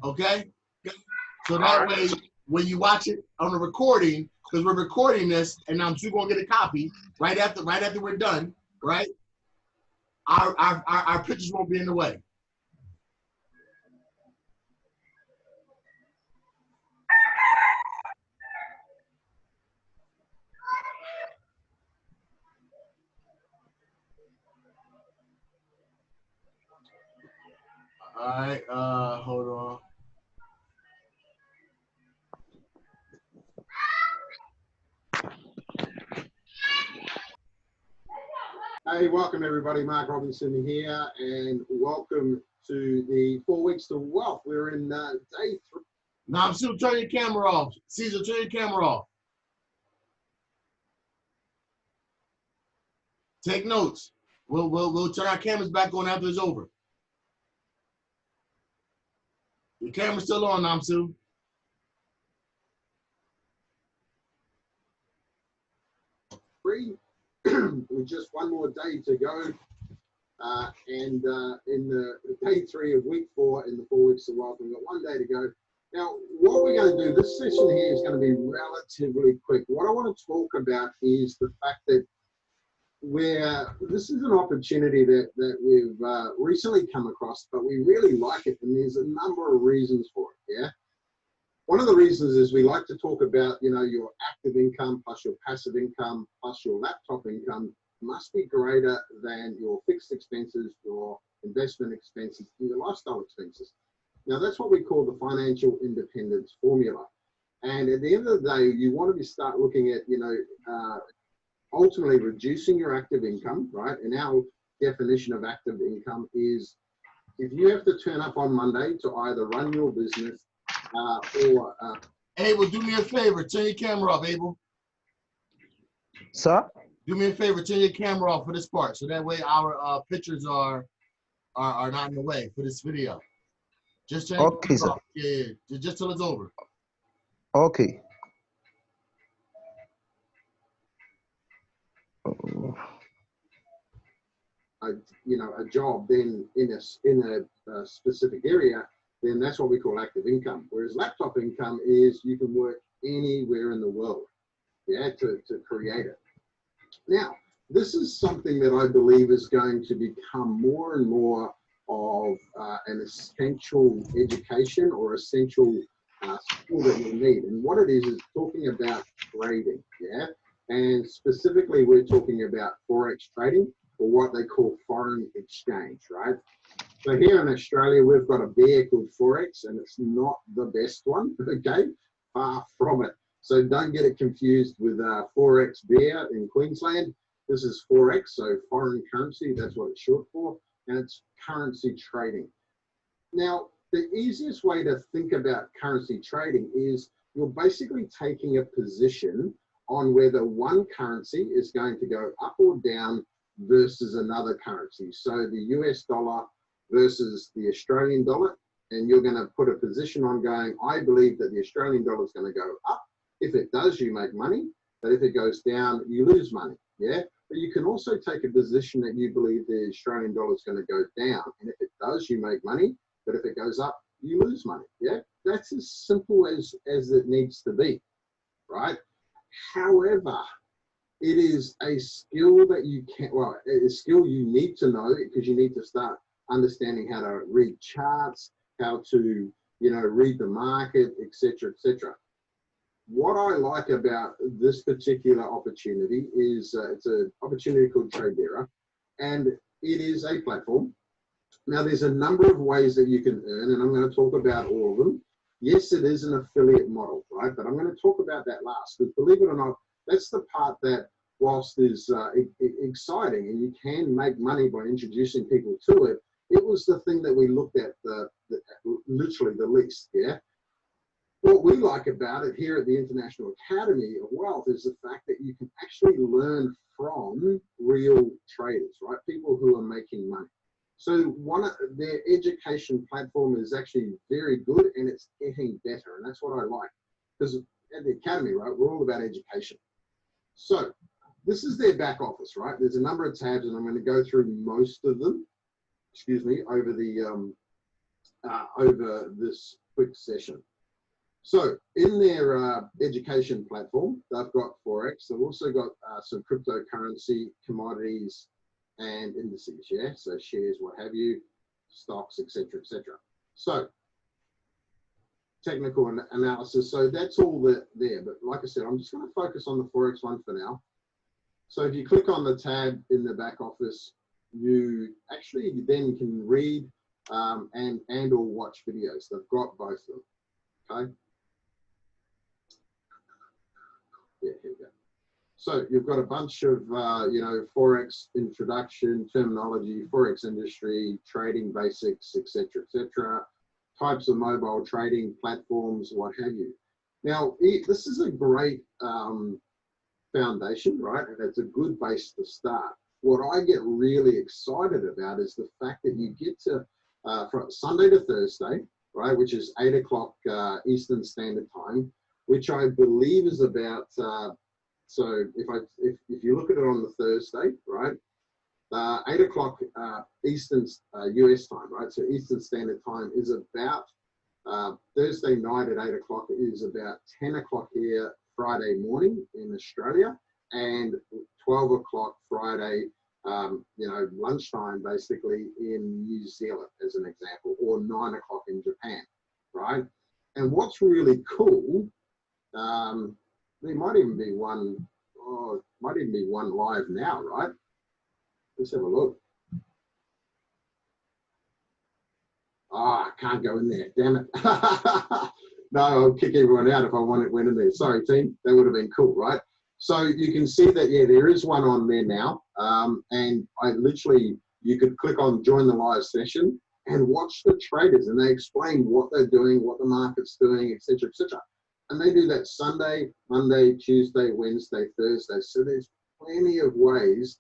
Okay? So that way, when you watch it on the recording, because we're recording this, and I'm still gonna get a copy right after we're done, right? Our pictures won't be in the way. All right, hold on. Hey, welcome everybody. Mark Robinson here, and welcome to the 4 weeks to wealth. We're in day 3. Now I'm still turning your camera off. Caesar, turn your camera off. Take notes. We'll turn our cameras back on after it's over. Your camera's still on, Namsu. With just one more day to go, and in the day 3 of week 4 in the 4 weeks of wealth, we've got 1 day to go. Now, what we're going to do, this session here is going to be relatively quick. What I want to talk about is the fact that this is an opportunity that we've recently come across, but we really like it, and there's a number of reasons for it. Yeah. One of the reasons is we like to talk about, your active income plus your passive income plus your laptop income must be greater than your fixed expenses, your investment expenses, and your lifestyle expenses. Now, that's what we call the financial independence formula. And at the end of the day, you want to start looking at, ultimately reducing your active income, right? And our definition of active income is if you have to turn up on Monday to either run your business or Abel, do me a favor. Turn your camera off, Abel. Sir? Do me a favor. Turn your camera off for this part, so that way our pictures are not in the way for this video. Just turn your camera off. Yeah, just till it's over. Okay. a job then in a specific area, then that's what we call active income. Whereas laptop income is you can work anywhere in the world, yeah, to create it. Now, this is something that I believe is going to become more and more of an essential education or essential skill that you need. And what it is talking about trading, yeah? And specifically, we're talking about Forex trading, or what they call foreign exchange, right? So here in Australia, we've got a bear called Forex, and it's not the best one, okay? Far from it. So don't get it confused with Forex bear in Queensland. This is Forex, so foreign currency, that's what it's short for, and it's currency trading. Now, the easiest way to think about currency trading is you're basically taking a position on whether one currency is going to go up or down versus another currency. So the US dollar versus the Australian dollar, and you're going to put a position on going, I believe that the Australian dollar is going to go up. If it does, you make money, but if it goes down, you lose money. Yeah. But you can also take a position that you believe the Australian dollar is going to go down, and if it does, you make money. But if it goes up, you lose money. Yeah. That's as simple as it needs to be, right? However, it is a skill that you can, well, a skill you need to know, because you need to start understanding how to read charts, how to, you know, read the market, etc., etc. What I like about this particular opportunity is it's an opportunity called Tradera, and it is a platform. Now, there's a number of ways that you can earn, and I'm going to talk about all of them. Yes, it is an affiliate model, right? But I'm going to talk about that last, because believe it or not, that's the part that, whilst is exciting and you can make money by introducing people to it, it was the thing that we looked at literally the least, yeah? What we like about it here at the International Academy of Wealth is the fact that you can actually learn from real traders, right? People who are making money. So their education platform is actually very good, and it's getting better, and that's what I like. Because at the Academy, right, we're all about education. So this is their back office, right? There's a number of tabs, and I'm going to go through most of them, excuse me, over this quick session. So in their education platform, they've got Forex. They've also got some cryptocurrency, commodities, and indices, yeah? So shares, what have you, stocks, etc., etc. So technical analysis. So that's all there. But like I said, I'm just going to focus on the Forex one for now. So if you click on the tab in the back office, you actually then can read and or watch videos. They've got both of them, okay? Yeah, here we go. So you've got a bunch of, you know, Forex introduction, terminology, Forex industry, trading basics, etc., etc., types of mobile trading platforms, what have you. Now, this is a great foundation, right? And it's a good base to start. What I get really excited about is the fact that you get to, from Sunday to Thursday, right, which is 8 o'clock Eastern Standard Time, which I believe is about, so if you look at it on the Thursday, right, 8 o'clock Eastern US time, right? So Eastern Standard Time is about Thursday night at 8 o'clock is about 10 o'clock here Friday morning in Australia, and 12 o'clock Friday, you know, lunchtime basically in New Zealand as an example, or 9 o'clock in Japan, right? And what's really cool, there might even be one live now, right? Let's have a look. Ah, I can't go in there, damn it. No, I'll kick everyone out if I went in there. Sorry, team, that would have been cool, right? So you can see that, yeah, there is one on there now. And you could click on join the live session and watch the traders, and they explain what they're doing, what the market's doing, etc., etc. And they do that Sunday, Monday, Tuesday, Wednesday, Thursday. So there's plenty of ways,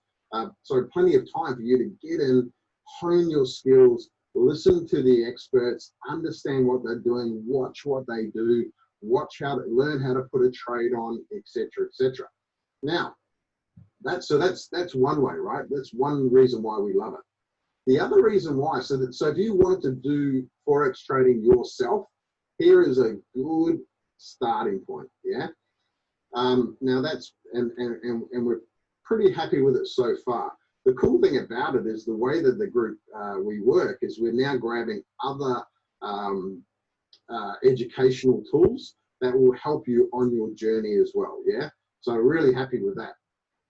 plenty of time for you to get in, hone your skills, listen to the experts, understand what they're doing, watch what they do, learn how to put a trade on, etc., etc. Now, that's one way, right? That's one reason why we love it. The other reason why, so if you wanted to do Forex trading yourself, here is a good starting point, yeah? Now that's, and we're pretty happy with it so far. The cool thing about it is the way that the group we work is we're now grabbing other educational tools that will help you on your journey as well, yeah? So really happy with that.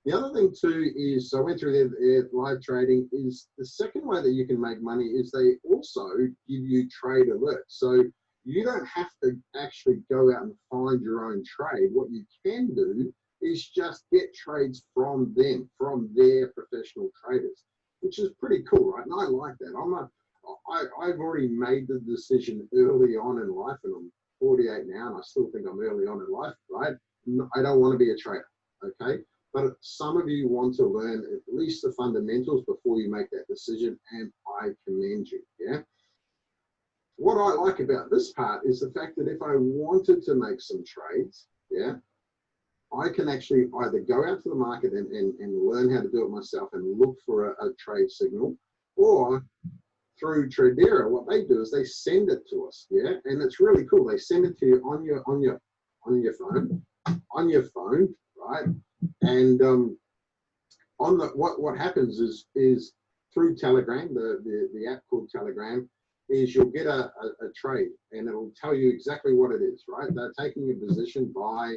The other thing too is, so I went through their live trading, is the second way that you can make money is they also give you trade alerts. So you don't have to actually go out and find your own trade. What you can do is just get trades from them, from their professional traders, which is pretty cool, right? And I like that. I've already made the decision early on in life, and I'm 48 now, and I still think I'm early on in life, right? I don't want to be a trader, okay? but some of you want to learn at least the fundamentals before you make that decision, and I commend you, yeah? What I like about this part is the fact that if I wanted to make some trades, yeah, I can actually either go out to the market and learn how to do it myself and look for a trade signal, or through Tradera, what they do is they send it to us, yeah, and it's really cool. They send it to you on your phone, right? And on the what happens is through Telegram, the app called Telegram, is you'll get a trade and it'll tell you exactly what it is, right? They're taking a position buy.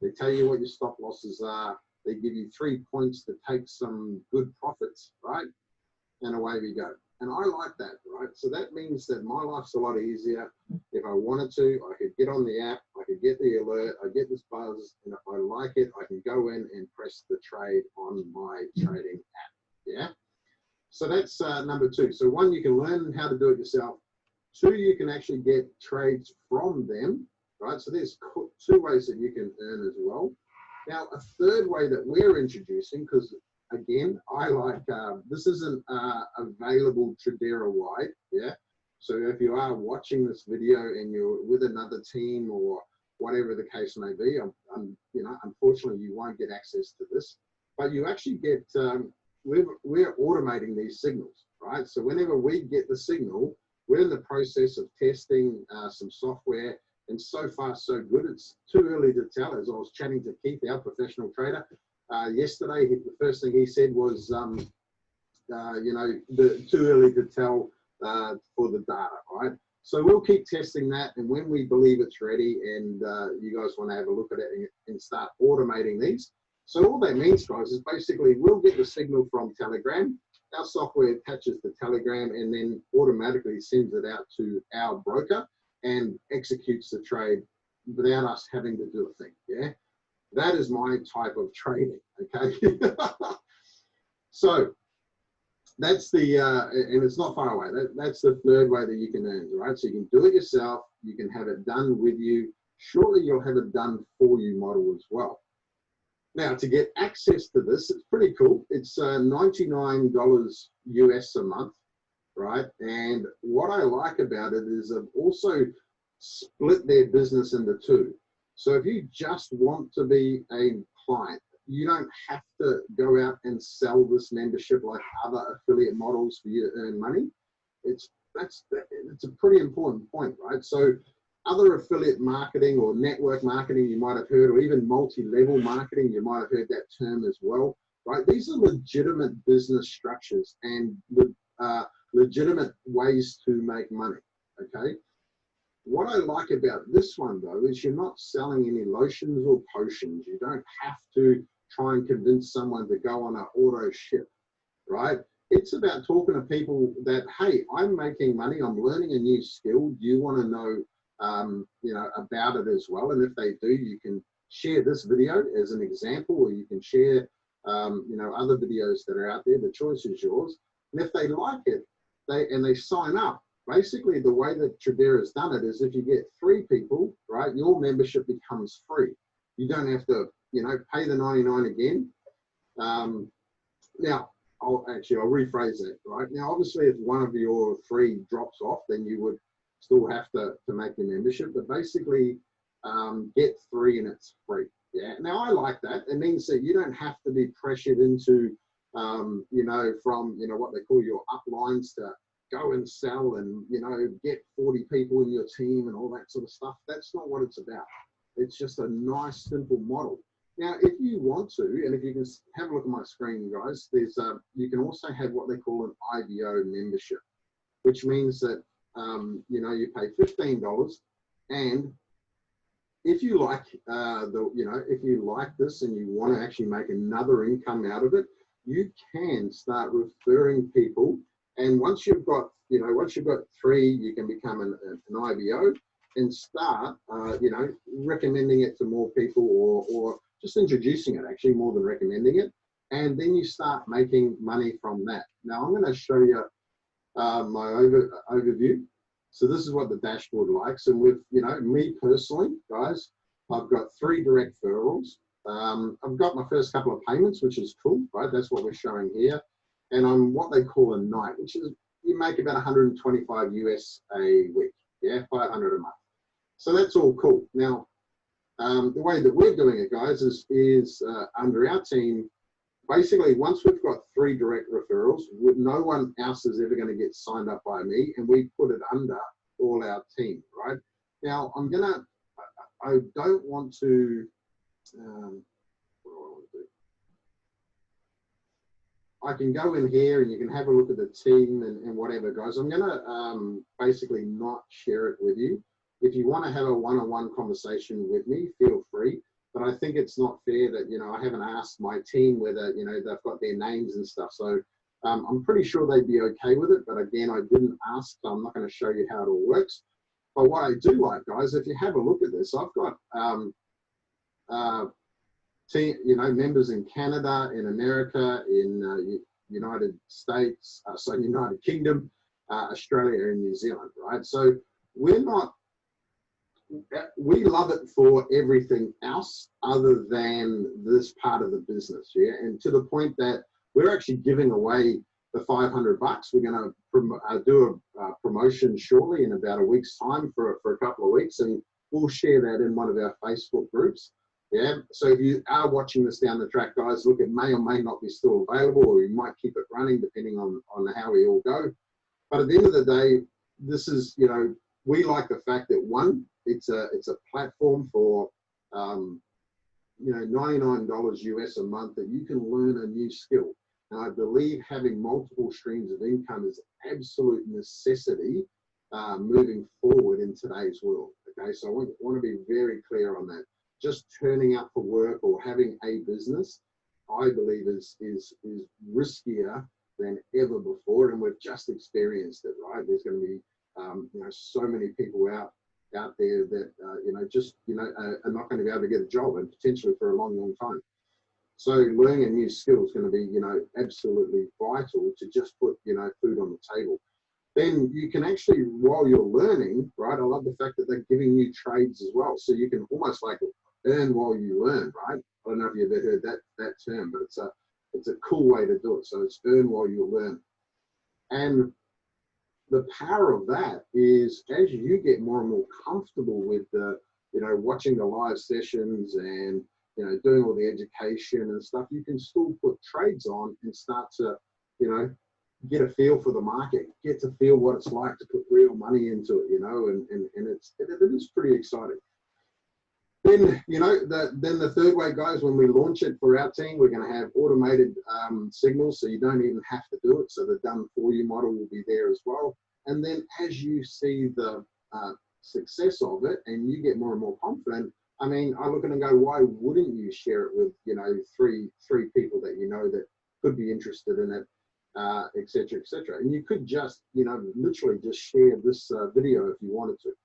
They tell you what your stop losses are. They give you 3 points to take some good profits, right? And away we go. And I like that, right? So that means that my life's a lot easier. If I wanted to, I could get on the app, I could get the alert, I get this buzz, and if I like it, I can go in and press the trade on my trading app, yeah? So that's number 2. So 1, you can learn how to do it yourself. 2, you can actually get trades from them, right? So there's 2 ways that you can earn as well. Now, a 3rd way that we're introducing, because again, I like, this isn't available Tradera-wide, yeah? So if you are watching this video and you're with another team or whatever the case may be, you know, unfortunately you won't get access to this, but you actually get, we're automating these signals, right? So whenever we get the signal, we're in the process of testing some software, and so far so good. It's too early to tell. As I was chatting to Keith, our professional trader, yesterday, the first thing he said was, you know, too early to tell for the data, right? So we'll keep testing that, and when we believe it's ready and you guys want to have a look at it and start automating these. So all that means, guys, is basically we'll get the signal from Telegram, our software attaches the Telegram and then automatically sends it out to our broker and executes the trade without us having to do a thing, yeah? That is my type of trading, okay? So that's the, and it's not far away. That's the 3rd way that you can earn, right? So you can do it yourself, you can have it done with you. Shortly, you'll have it done for you model as well. Now, to get access to this, it's pretty cool. It's $99 US a month, right? And what I like about it is I've also split their business into 2. So if you just want to be a client, you don't have to go out and sell this membership like other affiliate models for you to earn money. It's a pretty important point, right? So other affiliate marketing or network marketing you might have heard, or even multi-level marketing, you might have heard that term as well, right? These are legitimate business structures and legitimate ways to make money, okay? What I like about this one, though, is you're not selling any lotions or potions. You don't have to try and convince someone to go on an auto ship, right? It's about talking to people that, hey, I'm making money, I'm learning a new skill. Do you want to know, you know, about it as well? And if they do, you can share this video as an example, or you can share, you know, other videos that are out there. The choice is yours. And if they like it, they sign up. Basically, the way that Tradera has done it is if you get 3 people, right, your membership becomes free. You don't have to, you know, pay the 99 again. Now, I'll rephrase that, right? Now, obviously, if one of your 3 drops off, then you would still have to make your membership. But basically, get 3 and it's free. Yeah. Now, I like that. It means that you don't have to be pressured into, you know, from, you know, what they call your uplines to go and sell and, you know, get 40 people in your team and all that sort of stuff. That's not what it's about. It's just a nice, simple model. Now, if you want to, and if you can have a look at my screen, guys, there's you can also have what they call an IBO membership, which means that, you know, you pay $15, and if you like you know, if you like this and you want to actually make another income out of it, you can start referring people. And once you've got, you know, once you've got 3, you can become an IBO and start, you know, recommending it to more people, or just introducing it, actually, more than recommending it. And then you start making money from that. Now, I'm going to show you my overview. So this is what the dashboard likes. And with, you know, me personally, guys, I've got 3 direct referrals. I've got my first couple of payments, which is cool, right? That's what we're showing here. And I'm what they call a night, which is you make about 125 US a week, yeah, 500 a month. So that's all cool. Now, the way that we're doing it, guys, is under our team. Basically, once we've got 3 direct referrals, no one else is ever going to get signed up by me, and we put it under all our team, right? Now, I don't want to, what do I want to do? I can go in here and you can have a look at the team and whatever, guys. I'm going to basically not share it with you. If you want to have a one-on-one conversation with me, feel free. But I think it's not fair that, you know, I haven't asked my team whether, you know, they've got their names and stuff. So I'm pretty sure they'd be okay with it. But again, I didn't ask, so I'm not going to show you how it all works. But what I do like, guys, if you have a look at this, I've got team, you know, members in Canada, in America, in United States, so United Kingdom, Australia, and New Zealand, right? So we love it for everything else other than this part of the business, yeah? And to the point that we're actually giving away the 500 bucks. We're going to do a promotion shortly in about a week's time for a couple of weeks, and we'll share that in one of our Facebook groups. Yeah, so if you are watching this down the track, guys, look, it may or may not be still available, or we might keep it running depending on how we all go. But at the end of the day, this is, you know, we like the fact that, one, it's a platform for, you know, $99 US a month that you can learn a new skill. And I believe having multiple streams of income is absolute necessity moving forward in today's world. Okay, so I want to be very clear on that. Just turning up for work or having a business, I believe is riskier than ever before, and we've just experienced it, right? There's going to be you know, so many people out there that you know, just, you know, are not going to be able to get a job, and potentially for a long time. So learning a new skill is going to be, you know, absolutely vital to just put, you know, food on the table. Then you can actually, while you're learning, right? I love the fact that they're giving you trades as well, so you can almost like earn while you learn, right? I don't know if you've ever heard that term, but it's a cool way to do it. So it's earn while you learn. And the power of that is, as you get more and more comfortable with the, you know, watching the live sessions and, you know, doing all the education and stuff, you can still put trades on and start to, you know, get a feel for the market, get to feel what it's like to put real money into it, you know, and it is pretty exciting. Then, you know, then the third way, guys, when we launch it for our team, we're going to have automated signals, so you don't even have to do it. So the done for you model will be there as well. And then as you see the success of it and you get more and more confident, I mean, I look at it and go, why wouldn't you share it with, you know, three people that you know that could be interested in it, et cetera, et cetera. And you could just, you know, literally just share this video if you wanted to.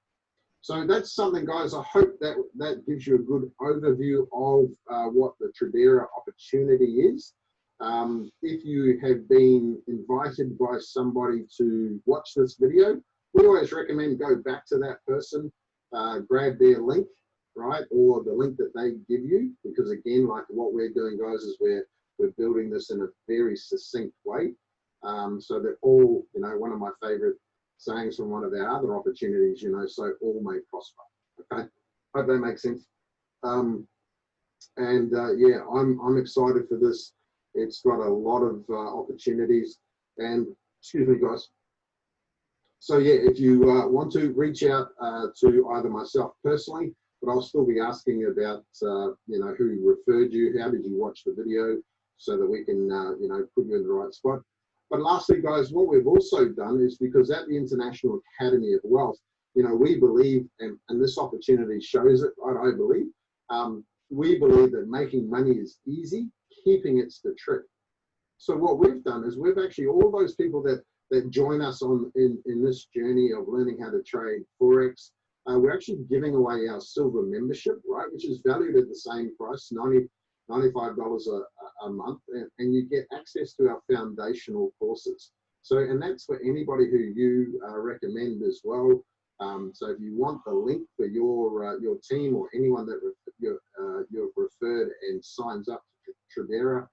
So that's something, guys. I hope that gives you a good overview of what the Tradera opportunity is. If you have been invited by somebody to watch this video, we always recommend go back to that person, grab their link, right, or the link that they give you, because again, like what we're doing, guys, is we're building this in a very succinct way, so that all, you know, one of my favorite sayings from one of our other opportunities, you know, so all may prosper. Okay, hope that makes sense. Yeah, I'm excited for this. It's got a lot of opportunities, and excuse me, guys. So yeah, if you want to reach out to either myself personally, but I'll still be asking about you know, who referred you, how did you watch the video, so that we can you know, put you in the right spot. But lastly, guys, what we've also done is, because at the International Academy of Wealth, you know, we believe, and this opportunity shows it, right, I believe, we believe that making money is easy, keeping it's the trick. So what we've done is we've actually, all those people that join us in this journey of learning how to trade Forex, we're actually giving away our silver membership, right, which is valued at the same price, $95 a month, and you get access to our foundational courses. So, and that's for anybody who you recommend as well. So if you want the link for your team or anyone that you've referred referred and signs up to Tradera,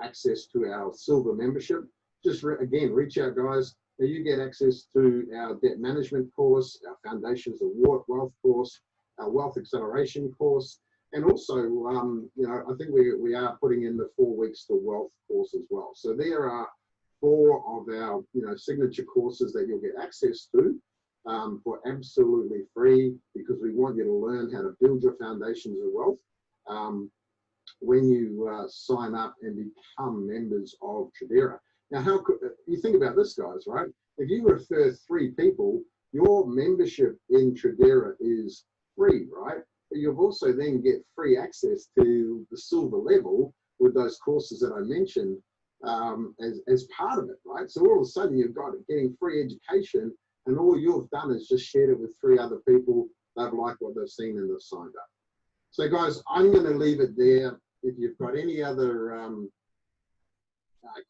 access to our silver membership. Just again, reach out, guys. Now you get access to our debt management course, our Foundations of Wealth course, our Wealth Acceleration course, and also, you know, I think we are putting in the 4 weeks to wealth course as well. So there are 4 of our, you know, signature courses that you'll get access to for absolutely free, because we want you to learn how to build your foundations of wealth when you sign up and become members of Tradera. Now, how could you think about this, guys, right? If you refer 3 people, your membership in Tradera is free, right? But you'll also then get free access to the silver level with those courses that I mentioned as part of it, right? So all of a sudden you've got getting free education, and all you've done is just shared it with 3 other people. They've liked what they've seen and they've signed up. So guys, I'm going to leave it there. If you've got any other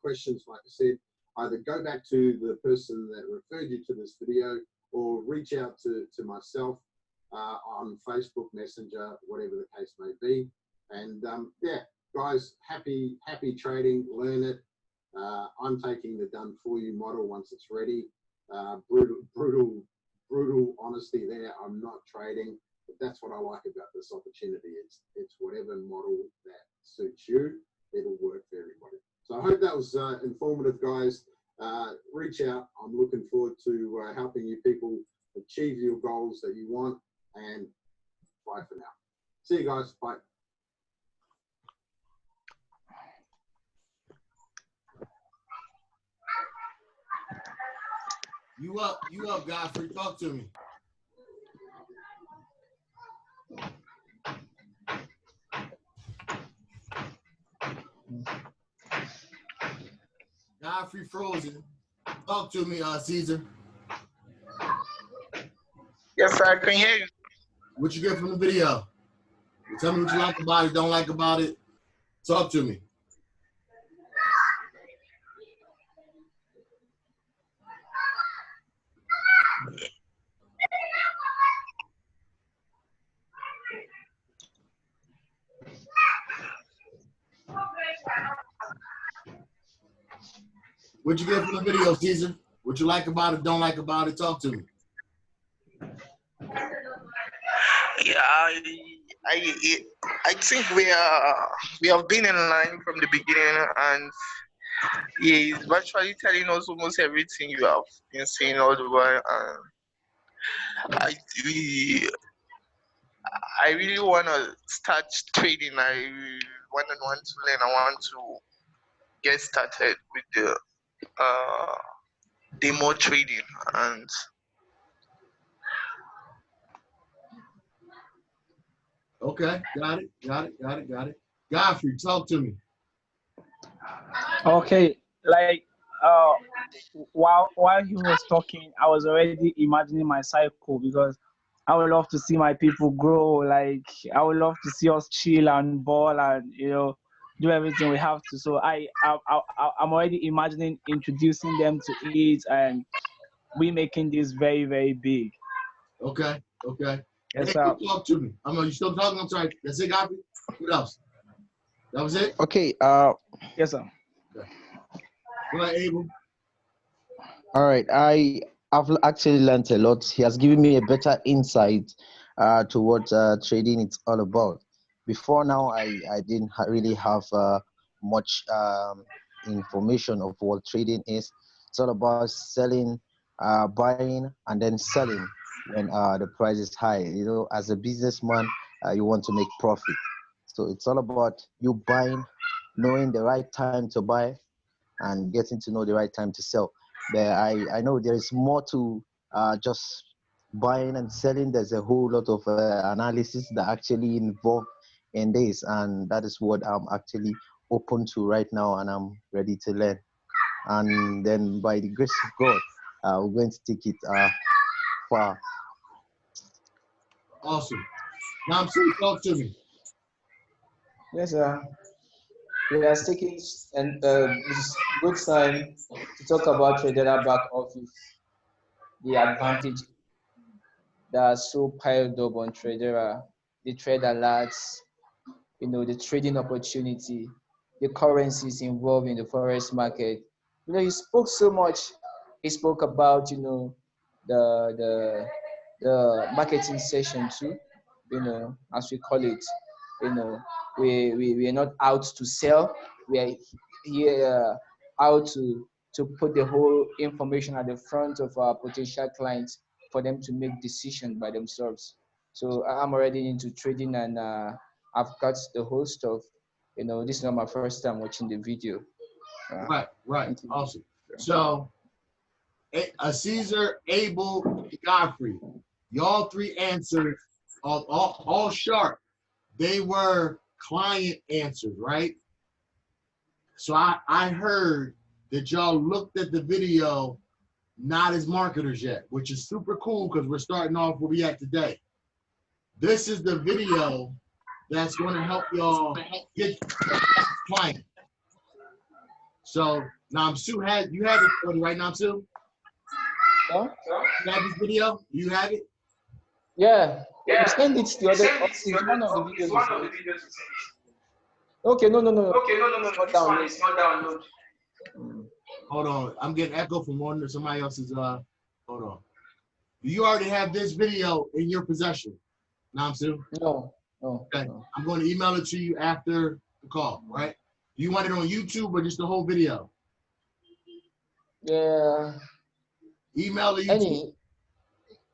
questions, like I said, either go back to the person that referred you to this video, or reach out to myself on Facebook Messenger, whatever the case may be. And yeah, guys, happy trading, learn it. I'm taking the done for you model once it's ready. Brutal honesty there. I'm not trading, but that's what I like about this opportunity. It's whatever model that suits you, it'll work for everybody. So I hope that was informative, guys. Reach out. I'm looking forward to helping you people achieve your goals that you want, and bye for now. See you guys. Bye. You up, Godfrey. Talk to me. Godfrey frozen. Talk to me, Caesar. Yes, sir, I can hear you. What you get from the video? Tell me what you like about it, don't like about it. Talk to me. What you get from the video, Caesar? What you like about it, don't like about it? Talk to me. Yeah, I think we have been in line from the beginning, and he is virtually telling us almost everything you have been saying all the while. And I really want to start trading. I want to learn. I want to get started with the demo trading. And Okay, got it. Godfrey, talk to me. Okay, like while he was talking, I was already imagining my cycle, because I would love to see my people grow. Like, I would love to see us chill and ball and, you know, do everything we have to. So I'm already imagining introducing them to it, and we making this very, very big. Okay. Yes, Hey, sir. talk to me. You still talking? I'm sorry. That's it, Godfrey? What else? That was it? Okay. Yes, sir. Okay. Go ahead, Abel. All right. I've actually learned a lot. He has given me a better insight to what trading is all about. Before now, I didn't really have much information of what trading is. It's all about selling, buying, and then selling when the price is high. You know, as a businessman, you want to make profit. So it's all about you buying, knowing the right time to buy, and getting to know the right time to sell. But I know there is more to just buying and selling. There's a whole lot of analysis that actually involved in this, and that is what I'm actually open to right now, and I'm ready to learn. And then by the grace of God, we're going to take it far. Awesome. Now, talk to me. Yes, sir. We are taking and this good time to talk about Tradera back office, the advantage that are so piled up on Tradera, the trade alerts, the trading opportunity, the currencies involved in the forex market. He spoke so much. He spoke about, the the the marketing session too, as we call it. We are not out to sell. We are here out to put the whole information at the front of our potential clients for them to make decisions by themselves. So I'm already into trading, and I've got the whole stuff. This is not my first time watching the video. Right. Awesome. So, Caesar, Abel, and Godfrey, y'all three answers all sharp. They were client answers, right? So I heard that y'all looked at the video not as marketers yet, which is super cool because we're starting off where we at today. This is the video that's going to help y'all get clients. So Namsu you have it already, right, Namsu? Huh? You have this video? You have it? Yeah. You send it the other. It's one of the videos. Okay, no. It's not download. Hold on. I'm getting echo from somebody else's. Hold on. Do you already have this video in your possession, Namsu? No. Okay. No. I'm going to email it to you after the call, right? Do you want it on YouTube or just the whole video? Yeah. Email or YouTube?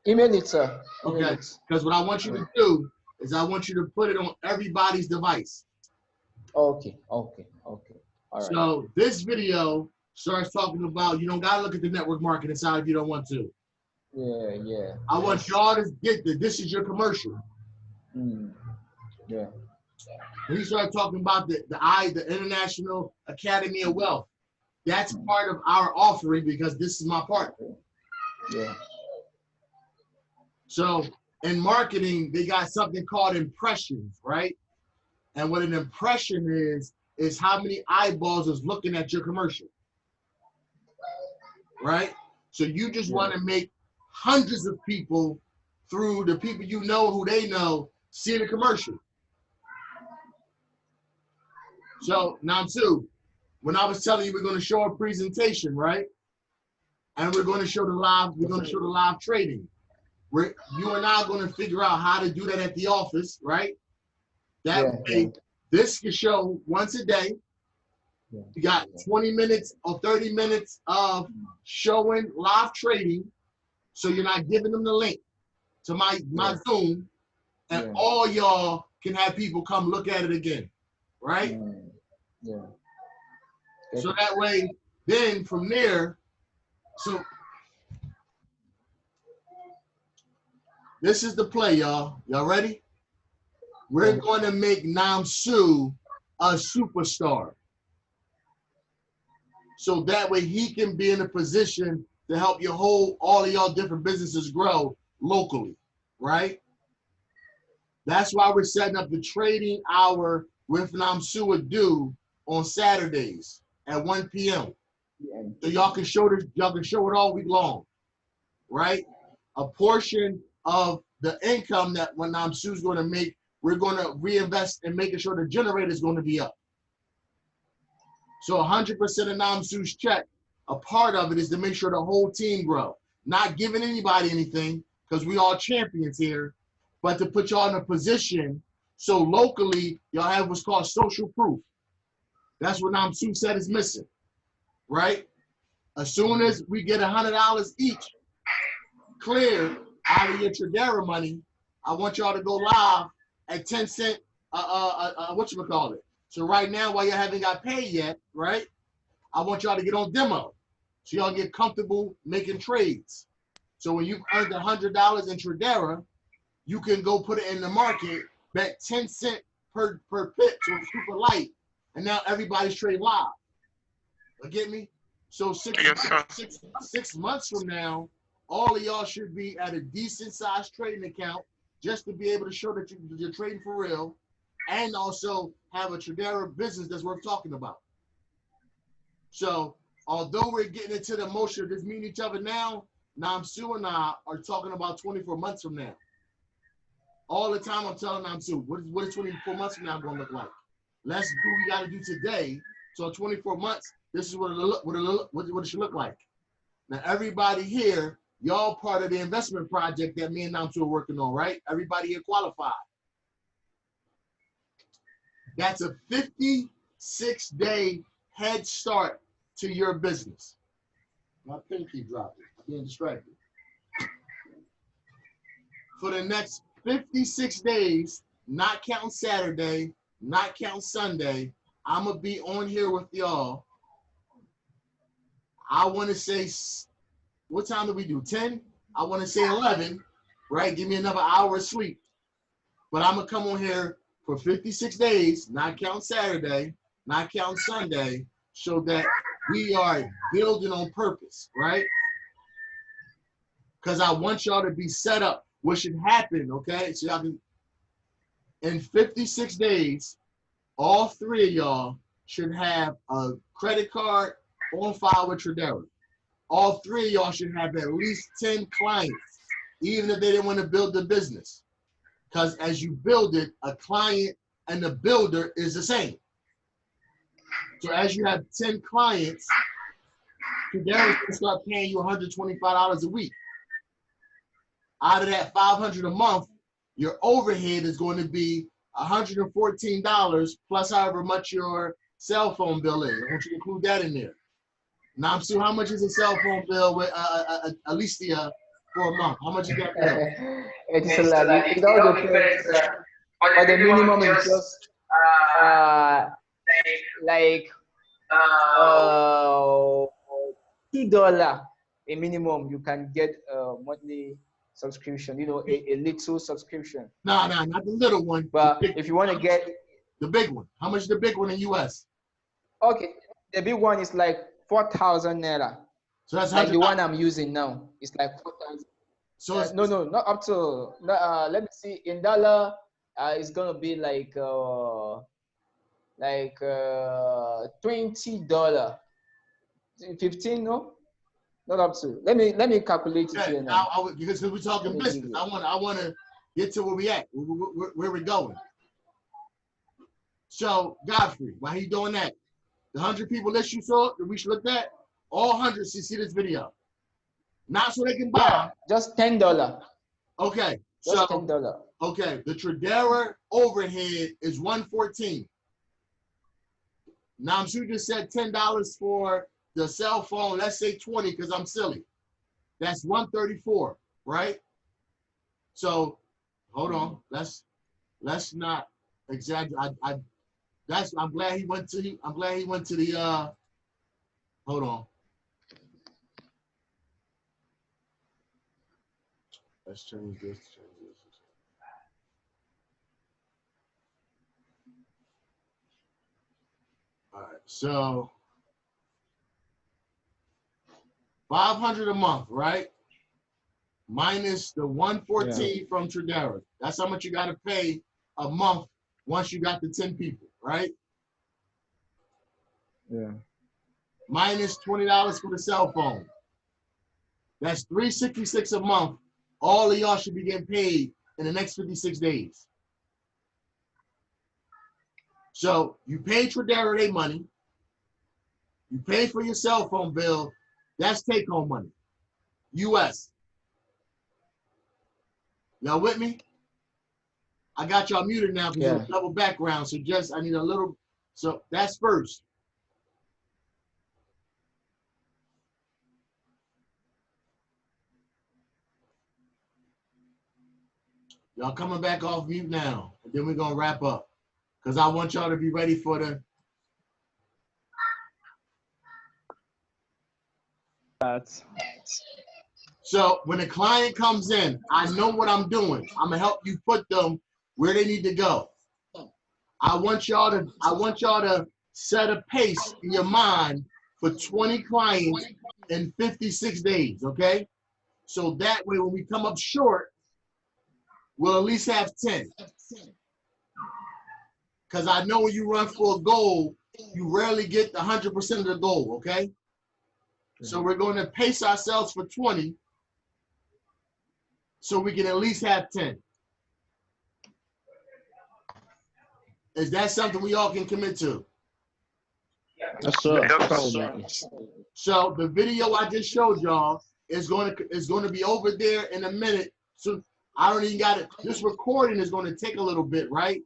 Email it, sir. Okay. Because what I want you to do is I want you to put it on everybody's device. Okay. All right. So this video starts talking about you don't gotta look at the network marketing side if you don't want to. Yeah. I want y'all to get that this is your commercial. Yeah. When you start talking about the International Academy of Wealth, that's part of our offering because this is my part. Yeah. So in marketing, they got something called impressions, right? And what an impression is how many eyeballs is looking at your commercial, right? So you just want to make hundreds of people through the people you know who they know see the commercial. So Namsu, when I was telling you we're going to show a presentation, right? And we're going to show the live trading. You and I are going to figure out how to do that at the office, right? That way, this can show once a day. You got 20 minutes or 30 minutes of showing live trading. So you're not giving them the link to my Zoom, and all y'all can have people come look at it again, right? Yeah. So that way, then from there, so this is the play, y'all. Y'all ready? We're going to make Namsu a superstar. So that way he can be in a position to help all of y'all different businesses grow locally, right? That's why we're setting up the trading hour with Namsu Adu on Saturdays at 1 p.m. So y'all can show it all week long, right? A portion of the income that when Namsu's going to make, we're going to reinvest in making sure the generator is going to be up. So 100% of Namsu's check, a part of it is to make sure the whole team grow. Not giving anybody anything because we all champions here, but to put y'all in a position so locally y'all have what's called social proof. That's what Namsu said is missing, right? As soon as we get $100 each clear out of your Tradera money, I want y'all to go live at 10 cent, whatchamacallit. So right now, while y'all haven't got paid yet, right, I want y'all to get on demo so y'all get comfortable making trades. So when you've earned $100 in Tradera, you can go put it in the market, bet 10 cent per pip, so it's super light, and now everybody's trading live. You get me? So 6 months from now, all of y'all should be at a decent sized trading account just to be able to show that you're trading for real and also have a Tradera business that's worth talking about. So although we're getting into the motion of just meeting each other now, Namsu and I are talking about 24 months from now. all the time I'm telling them, so what is 24 months from now going to look like? Let's do what we got to do today. So 24 months, this is what it should look like. Now, everybody here, y'all part of the investment project that me and Namsu are working on, right? Everybody here qualified. That's a 56-day head start to your business. My pen keep dropping. I'm being distracted. For the next 56 days, not counting Saturday, not counting Sunday, I'm going to be on here with y'all. I want to say, what time do we do? 10? I want to say 11, right? Give me another hour of sleep. But I'm going to come on here for 56 days, not counting Saturday, not counting Sunday, so that we are building on purpose, right? Because I want y'all to be set up. What should happen, okay? So y'all can, in 56 days, all three of y'all should have a credit card on file with Tradera. All three of y'all should have at least 10 clients, even if they didn't want to build the business. Because as you build it, a client and the builder is the same. So as you have 10 clients, Tradera's going to start paying you $125 a week. Out of that $500 a month, your overhead is going to be $114 plus however much your cell phone bill is. I want you to include that in there. Now, I'm sure how much is a cell phone bill with Alicia for a month? How much is that bill? It's a lot. It all depends. But the minimum is just like $2 a minimum. You can get a monthly subscription. You know, a little subscription. No, not the little one. But if you want to get the big one, how much is the big one in US? Okay, the big one is like 4,000 naira. So that's like the one I'm using now. It's like 4,000. So no, not up to. Let me see. In dollar, it's gonna be like $20, 15. No, not up to. Let me calculate it here now. Because we're talking business. I want to get to where we at, where we're going. So Godfrey, while he doing that, the 100 people that you saw that we should look at, all 100 should see this video. Not so they can buy. Yeah, just $10. Okay. Just so $10. Okay, the Tradera overhead is $114. Now I'm sure you just said $10 for the cell phone. Let's say 20 because I'm silly. That's $134, right? So hold on. Let's not exaggerate. I'm glad he went to the hold on. Let's change this. All right, so 500 a month, right? Minus the 114 from Tradera. That's how much you got to pay a month once you got the 10 people, right? Yeah. Minus $20 for the cell phone. That's $366 a month. All of y'all should be getting paid in the next 56 days. So you pay Tradera their money. You pay for your cell phone bill. That's take-home money. US. Y'all with me? I got y'all muted now because there's a double background. So just, I need a little, so that's first. Y'all coming back off mute now. And then we're going to wrap up. Because I want y'all to be ready for the... So when a client comes in, I know what I'm doing. I'm going to help you put them where they need to go. I want y'all to set a pace in your mind for 20 clients in 56 days, okay? So that way when we come up short, we'll at least have 10. Because I know when you run for a goal, you rarely get 100% of the goal, okay? So we're going to pace ourselves for 20 so we can at least have 10. Is that something we all can commit to? Yes, sir. Absolutely. So the video I just showed y'all is going to be over there in a minute. So I don't even got it. This recording is going to take a little bit, right?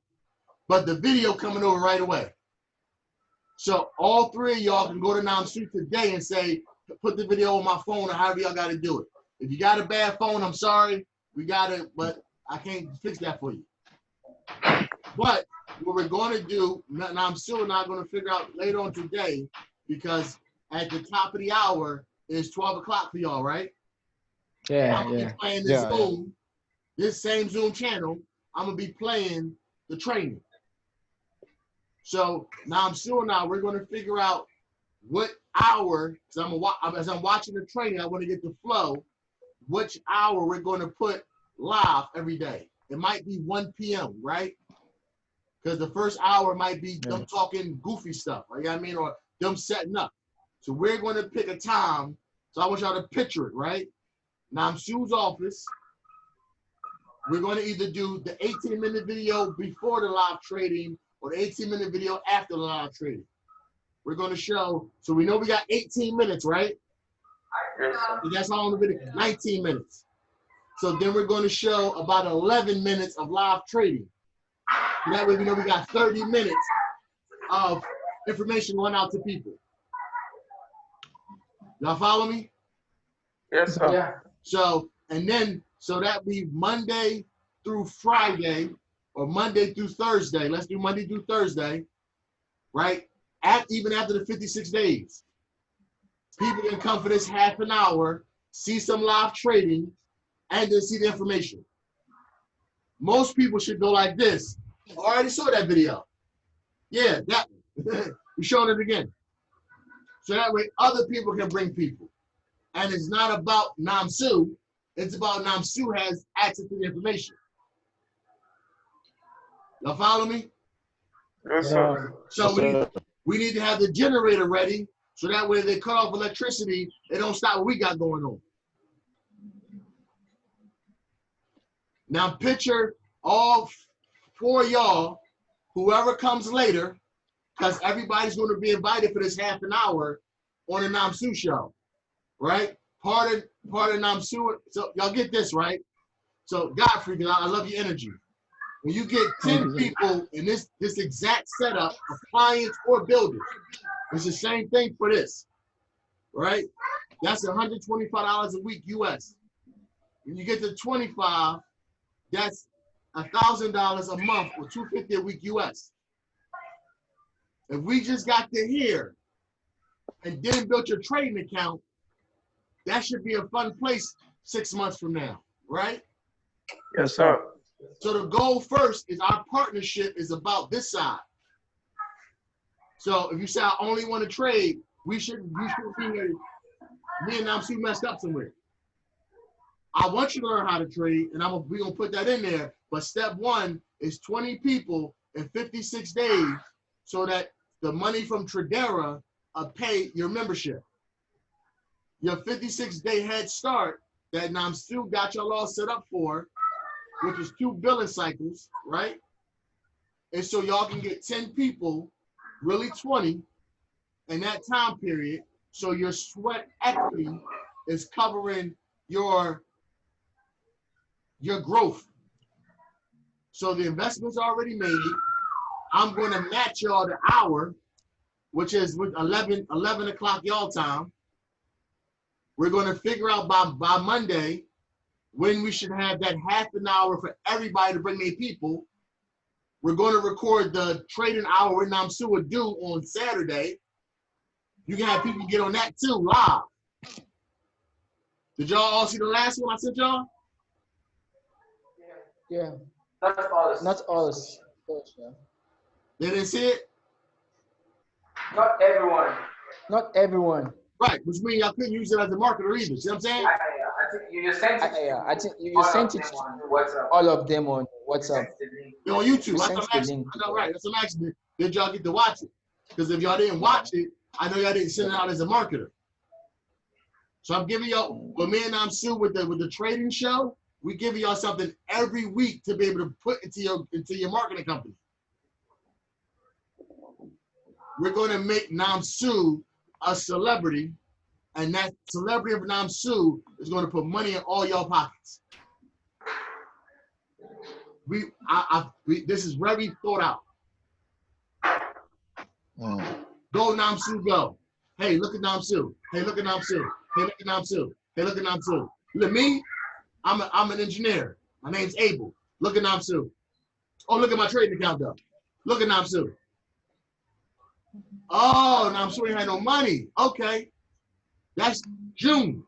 But the video coming over right away. So all three of y'all can go to Namsu today and say, put the video on my phone or however y'all got to do it. If you got a bad phone, I'm sorry. We got it, but I can't fix that for you. But what we're going to do, now I'm still not going to figure out later on today, because at the top of the hour is 12 o'clock for y'all, right? Yeah, I'm going to yeah. be playing this Yeah, Zoom, this same Zoom channel. I'm going to be playing the training. So now we're going to figure out what hour, because as I'm watching the training, I want to get the flow, which hour we're going to put live every day. It might be 1 p.m., right? Because the first hour might be them talking goofy stuff, right? You know what I mean? Or them setting up. So we're going to pick a time. So I want y'all to picture it, right? Namsu's office. We're going to either do the 18-minute video before the live trading or the 18-minute video after the live trading. We're going to show, so we know we got 18 minutes, right? Yes, sir. So that's all in the video, 19 minutes. So then we're going to show about 11 minutes of live trading. So that way we know we got 30 minutes of information going out to people. Y'all follow me? Yes, sir. Yeah. So, and then, so that be Monday through Friday or Monday through Thursday. Let's do Monday through Thursday, right? Even after the 56 days. People can come for this half an hour, see some live trading, and then see the information. Most people should go like this. I already saw that video. Yeah, that one. We're showing it again. So that way other people can bring people. And it's not about Namsu. It's about Namsu has access to the information. Y'all follow me? Yes, sir. So Yes, we need to have the generator ready so that way they cut off electricity, it don't stop what we got going on. Now picture all 4 of y'all, whoever comes later, because everybody's going to be invited for this half an hour on the Namsu show, right? Part of Namsu. So y'all get this, right? So Godfrey, I love your energy. When you get 10 people in this exact setup, of clients or builders, it's the same thing for this, right? That's $125 a week US. When you get to 25, that's $1,000 a month or $250 a week US. If we just got to here and didn't build your trading account, that should be a fun place 6 months from now, right? Yes, sir. So the goal first is our partnership is about this side. So if you say I only want to trade, we should be here. Me and Namsu messed up somewhere. I want you to learn how to trade, and we're gonna put that in there. But step 1 is 20 people in 56 days, so that the money from Tradera pay your membership. Your 56-day head start that Namsu got y'all all set up for, which is 2 billing cycles, right? And so y'all can get 10 people, really 20, in that time period. So your sweat equity is covering your growth. So the investment's already made. I'm going to match y'all the hour, which is with 11 o'clock y'all time. We're going to figure out by Monday when we should have that half an hour for everybody to bring their people. We're going to record the trading hour with Namsu would do on Saturday. You can have people get on that too, live. Did y'all all see the last one I sent y'all? Yeah. Not all. Not us. Yeah. They didn't see it? Not everyone. Not everyone. Right, which means y'all couldn't use it as a marketer either. See what I'm saying? I think you sent it. I think you sent it to all of them on WhatsApp. They're on YouTube. We That's sent what I'm the asking. link. I know, right? That's what I'm asking. Did y'all get to watch it? Because if y'all didn't watch it, I know y'all didn't send it out as a marketer. So I'm giving y'all, but me and Namsu with the trading show, we giving y'all something every week to be able to put into your marketing company. we're going to make Namsu a celebrity, and that celebrity of Namsu is going to put money in all your pockets. This is very thought out. Go Namsu, go. Hey, look at Namsu. Hey, look at Namsu. Hey, look at Namsu. Hey, look at Namsu. Look at me. I'm an engineer. My name's Abel. Look at Namsu. Oh, look at my trading account though. Look at Namsu. Oh, Namsu ain't had no money. Okay. That's June.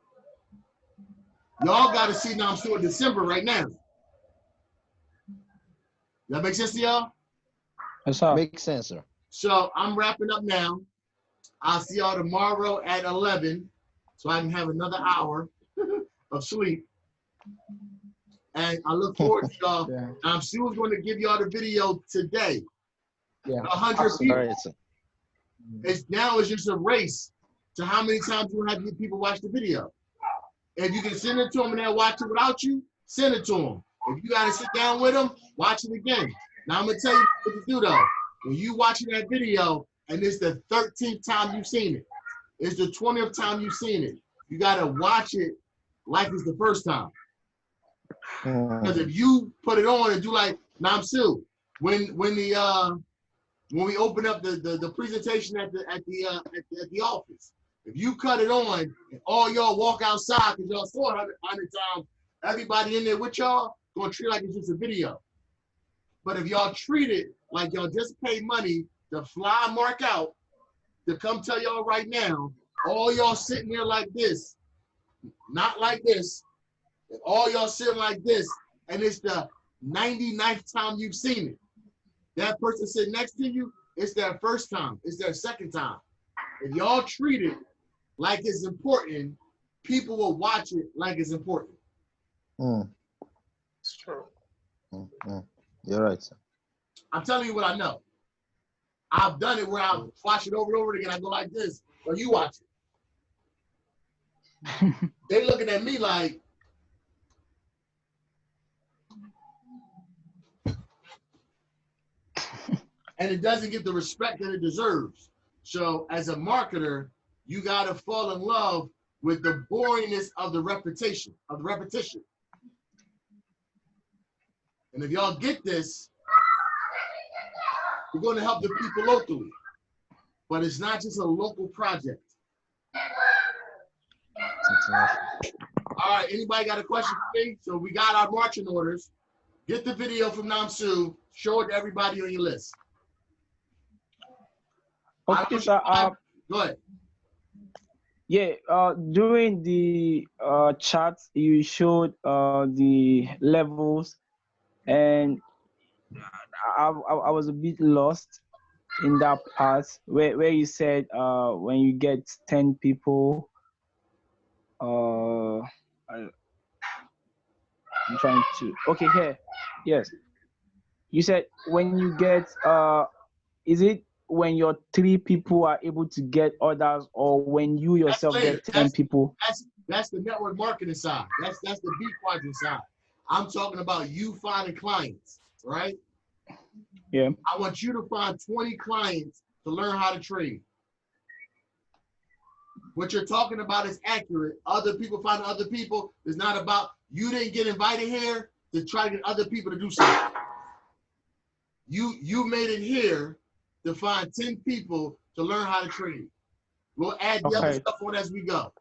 Y'all got to see Namsu in December right now. That make sense to y'all? Yes, sir. Makes sense, sir. So I'm wrapping up now. I'll see y'all tomorrow at 11 so I can have another hour of sleep. And I look forward to y'all. Yeah. She was going to give y'all the video today. Yeah. 100 people. Right. It's just a race to how many times you have people watch the video. If you can send it to them and they'll watch it without you, send it to them. If you got to sit down with them, watch it again. Now I'm going to tell you what to do though. When you watching that video and it's the 13th time you've seen it, it's the 20th time you've seen it, you got to watch it like it's the first time. Because if you put it on and do like Namsu, when we open up the presentation at the office, if you cut it on and all y'all walk outside because y'all saw it 100 times, everybody in there with y'all gonna treat it like it's just a video. But if y'all treat it like y'all just paid money to fly Mark out to come tell y'all right now, all y'all sitting there like this, not like this. If all y'all sitting like this, and it's the 99th time you've seen it, that person sitting next to you, it's their first time, it's their second time. If y'all treat it like it's important, people will watch it like it's important. It's true. You're right, sir. I'm telling you what I know. I've done it where I watch it over and over again. I go like this, or you watch it. They looking at me like, and it doesn't get the respect that it deserves. So as a marketer, you got to fall in love with the boringness of the repetition, And if y'all get this, we're going to help the people locally. But it's not just a local project. All right, anybody got a question for me? So we got our marching orders. Get the video from Namsu, show it to everybody on your list. Okay, sir. Go ahead. Yeah, during the chat, you showed the levels, and I was a bit lost in that part where you said when you get 10 people, I'm trying to, okay, here, yes. You said when you get, is it when your 3 people are able to get orders, or when you yourself get 10 people? That's the network marketing side. That's the B quadrant side. I'm talking about you finding clients, right? Yeah. I want you to find 20 clients to learn how to trade. What you're talking about is accurate. Other people finding other people is not about, you didn't get invited here to try to get other people to do something. You made it here to find 10 people to learn how to trade. We'll add the other stuff on as we go.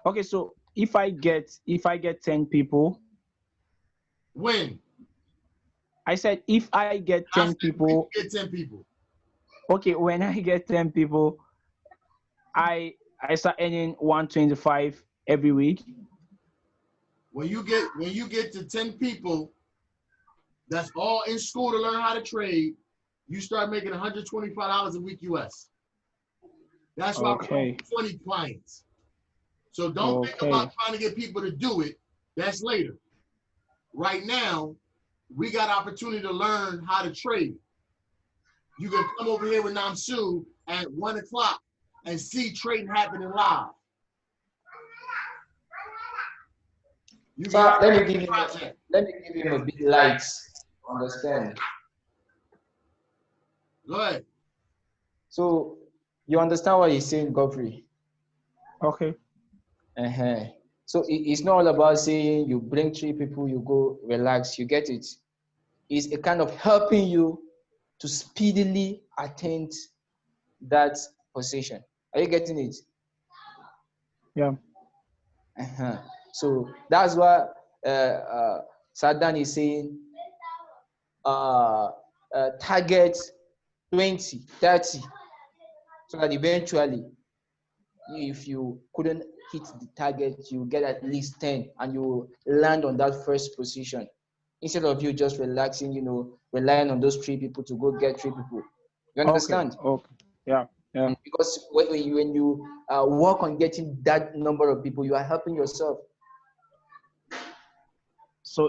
Okay, so if I get 10 people. When? I said if I get 10 people. Get 10 people. Okay, when I get 10 people, I start earning 125 every week. When you get to 10 people that's all in school to learn how to trade, you start making $125 a week US. That's why we're 20 clients. So don't think about trying to get people to do it. That's later. Right now, we got opportunity to learn how to trade. You can come over here with Namsu at 1 o'clock and see trading happening live. So let me give him a bit light. Understand? Go ahead. So you understand what he's saying, Godfrey? Okay. So it's not all about saying you bring 3 people, you go relax, you get it. It's a kind of helping you to speedily attain that position. Are you getting it? Yeah. So that's why Sadan is saying target 20, 30, so that eventually, if you couldn't hit the target, you get at least 10 and you land on that first position. Instead of you just relaxing, relying on those 3 people to go get 3 people. You understand? Okay. Yeah. Yeah. Because when you work on getting that number of people, you are helping yourself. So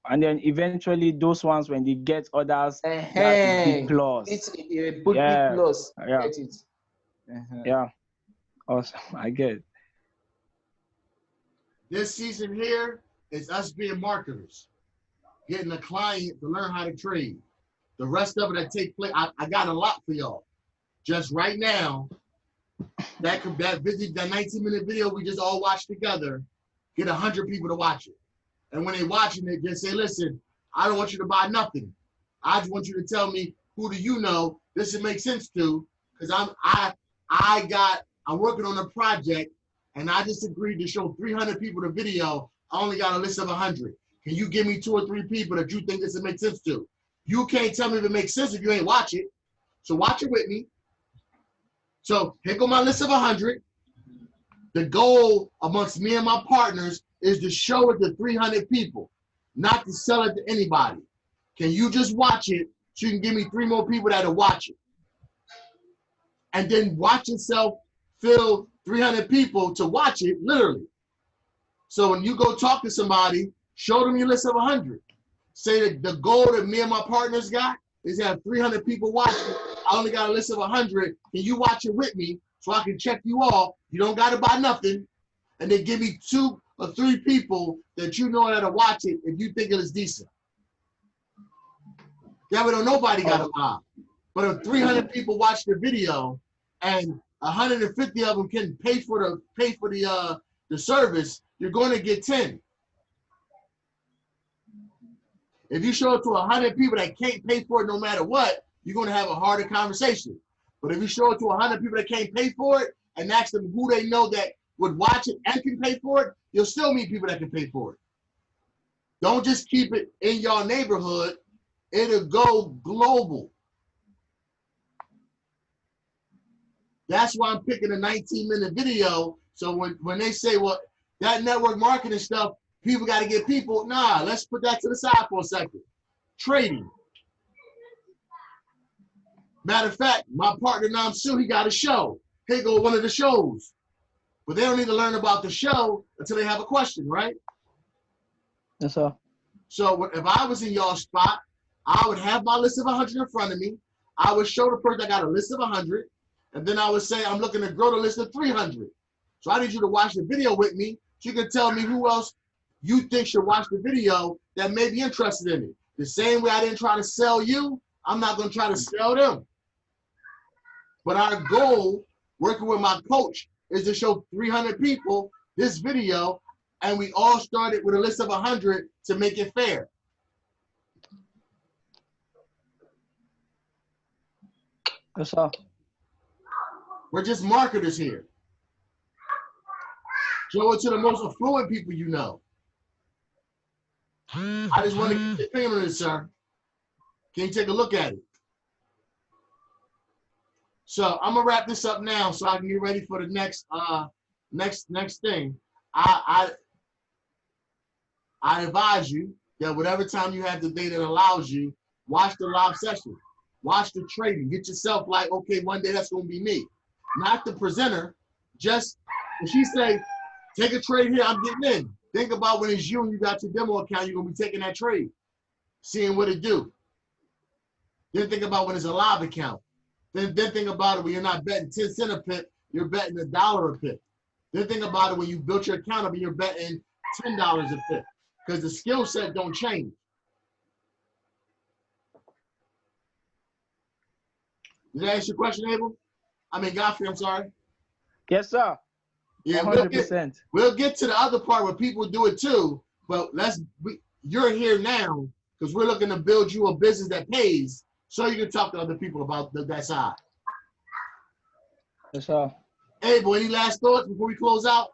and then eventually those ones, when they get others, that's a big plus. It's a big plus. Yeah. Get it? Yeah. Awesome. I get it. This season here is us being marketers, getting a client to learn how to trade. The rest of it that take place, I got a lot for y'all. Just right now, that 19-minute video we just all watched together, get 100 people to watch it. And when they're watching it, just say, listen, I don't want you to buy nothing. I just want you to tell me, who do you know this would make sense to? Because I'm working on a project and I just agreed to show 300 people the video. I only got a list of 100. Can you give me 2 or 3 people that you think this would make sense to? You can't tell me if it makes sense if you ain't watch it. So watch it with me. So here go my list of 100. The goal amongst me and my partners is to show it to 300 people, not to sell it to anybody. Can you just watch it so you can give me 3 more people that'll watch it? And then watch yourself fill 300 people to watch it, literally. So when you go talk to somebody, show them your list of 100. Say that the goal that me and my partners got is to have 300 people watch it. I only got a list of 100. Can you watch it with me so I can check you off? You don't got to buy nothing. And then give me 2 or 3 people that you know that'll watch it if you think it is decent. That way, don't nobody got to buy. But if 300 people watch the video and 150 of them can pay for the service, you're going to get 10. If you show it to 100 people that can't pay for it no matter what, you're going to have a harder conversation. But if you show it to 100 people that can't pay for it and ask them who they know that would watch it and can pay for it, you'll still meet people that can pay for it. Don't just keep it in your neighborhood. It'll go global. That's why I'm picking a 19-minute video. So when they say, well, that network marketing stuff, people got to get people. Nah, let's put that to the side for a second. Trading. Matter of fact, my partner Namsu, he got a show. Here go one of the shows. But they don't need to learn about the show until they have a question, right? Yes, sir. So if I was in y'all spot, I would have my list of 100 in front of me. I would show the person I got a list of 100. And then I would say, I'm looking to grow the list of 300. So I need you to watch the video with me so you can tell me who else you think should watch the video that may be interested in it. The same way I didn't try to sell you, I'm not going to try to sell them. But our goal, working with my coach, is to show 300 people this video, and we all started with a list of 100 to make it fair. Yes, sir. We're just marketers here. Show it to the most affluent people you know. I just want to get your opinion on this, sir. Can you take a look at it? So I'm gonna wrap this up now so I can get ready for the next thing. I advise you that whatever time you have the day that allows you, watch the live session, watch the trading, get yourself like, okay, one day that's gonna be me, not the presenter. Just when she say, take a trade here, I'm getting in. Think about when it's you and you got your demo account, you're gonna be taking that trade, seeing what it do. Then think about when it's a live account. Then think about it when you're not betting 10 cents a pip, you're betting $1 a pip. Then think about it when you built your account up and you're betting $10 a pip, because the skill set don't change. Did that answer your question, Abel? I mean, Godfrey, I'm sorry. Yes, sir. Yeah, 100%. we'll get to the other part where people do it too, but you're here now because we're looking to build you a business that pays so you can talk to other people about that side. Yes, sir. Abel, any last thoughts before we close out?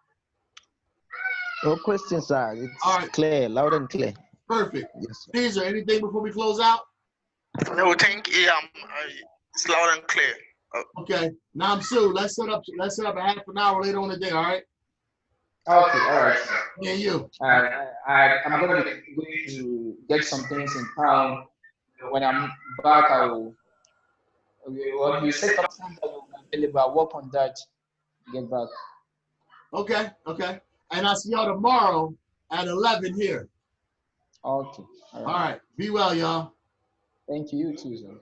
No questions, sir. It's All right. clear, loud and clear. Perfect. Yes, sir. Caesar, anything before we close out? No, thank you. It's loud and clear. Okay. Now, Sue, let's set up a half an hour later on the day, all right? Okay, all right. Me and you. I'm gonna be going to get some things in town. When I'm back, you set up time that will be available. I'll work on that. Get back. Okay, okay. And I'll see y'all tomorrow at 11 here. Okay. All right. Be well, y'all. Thank you. You too, sir.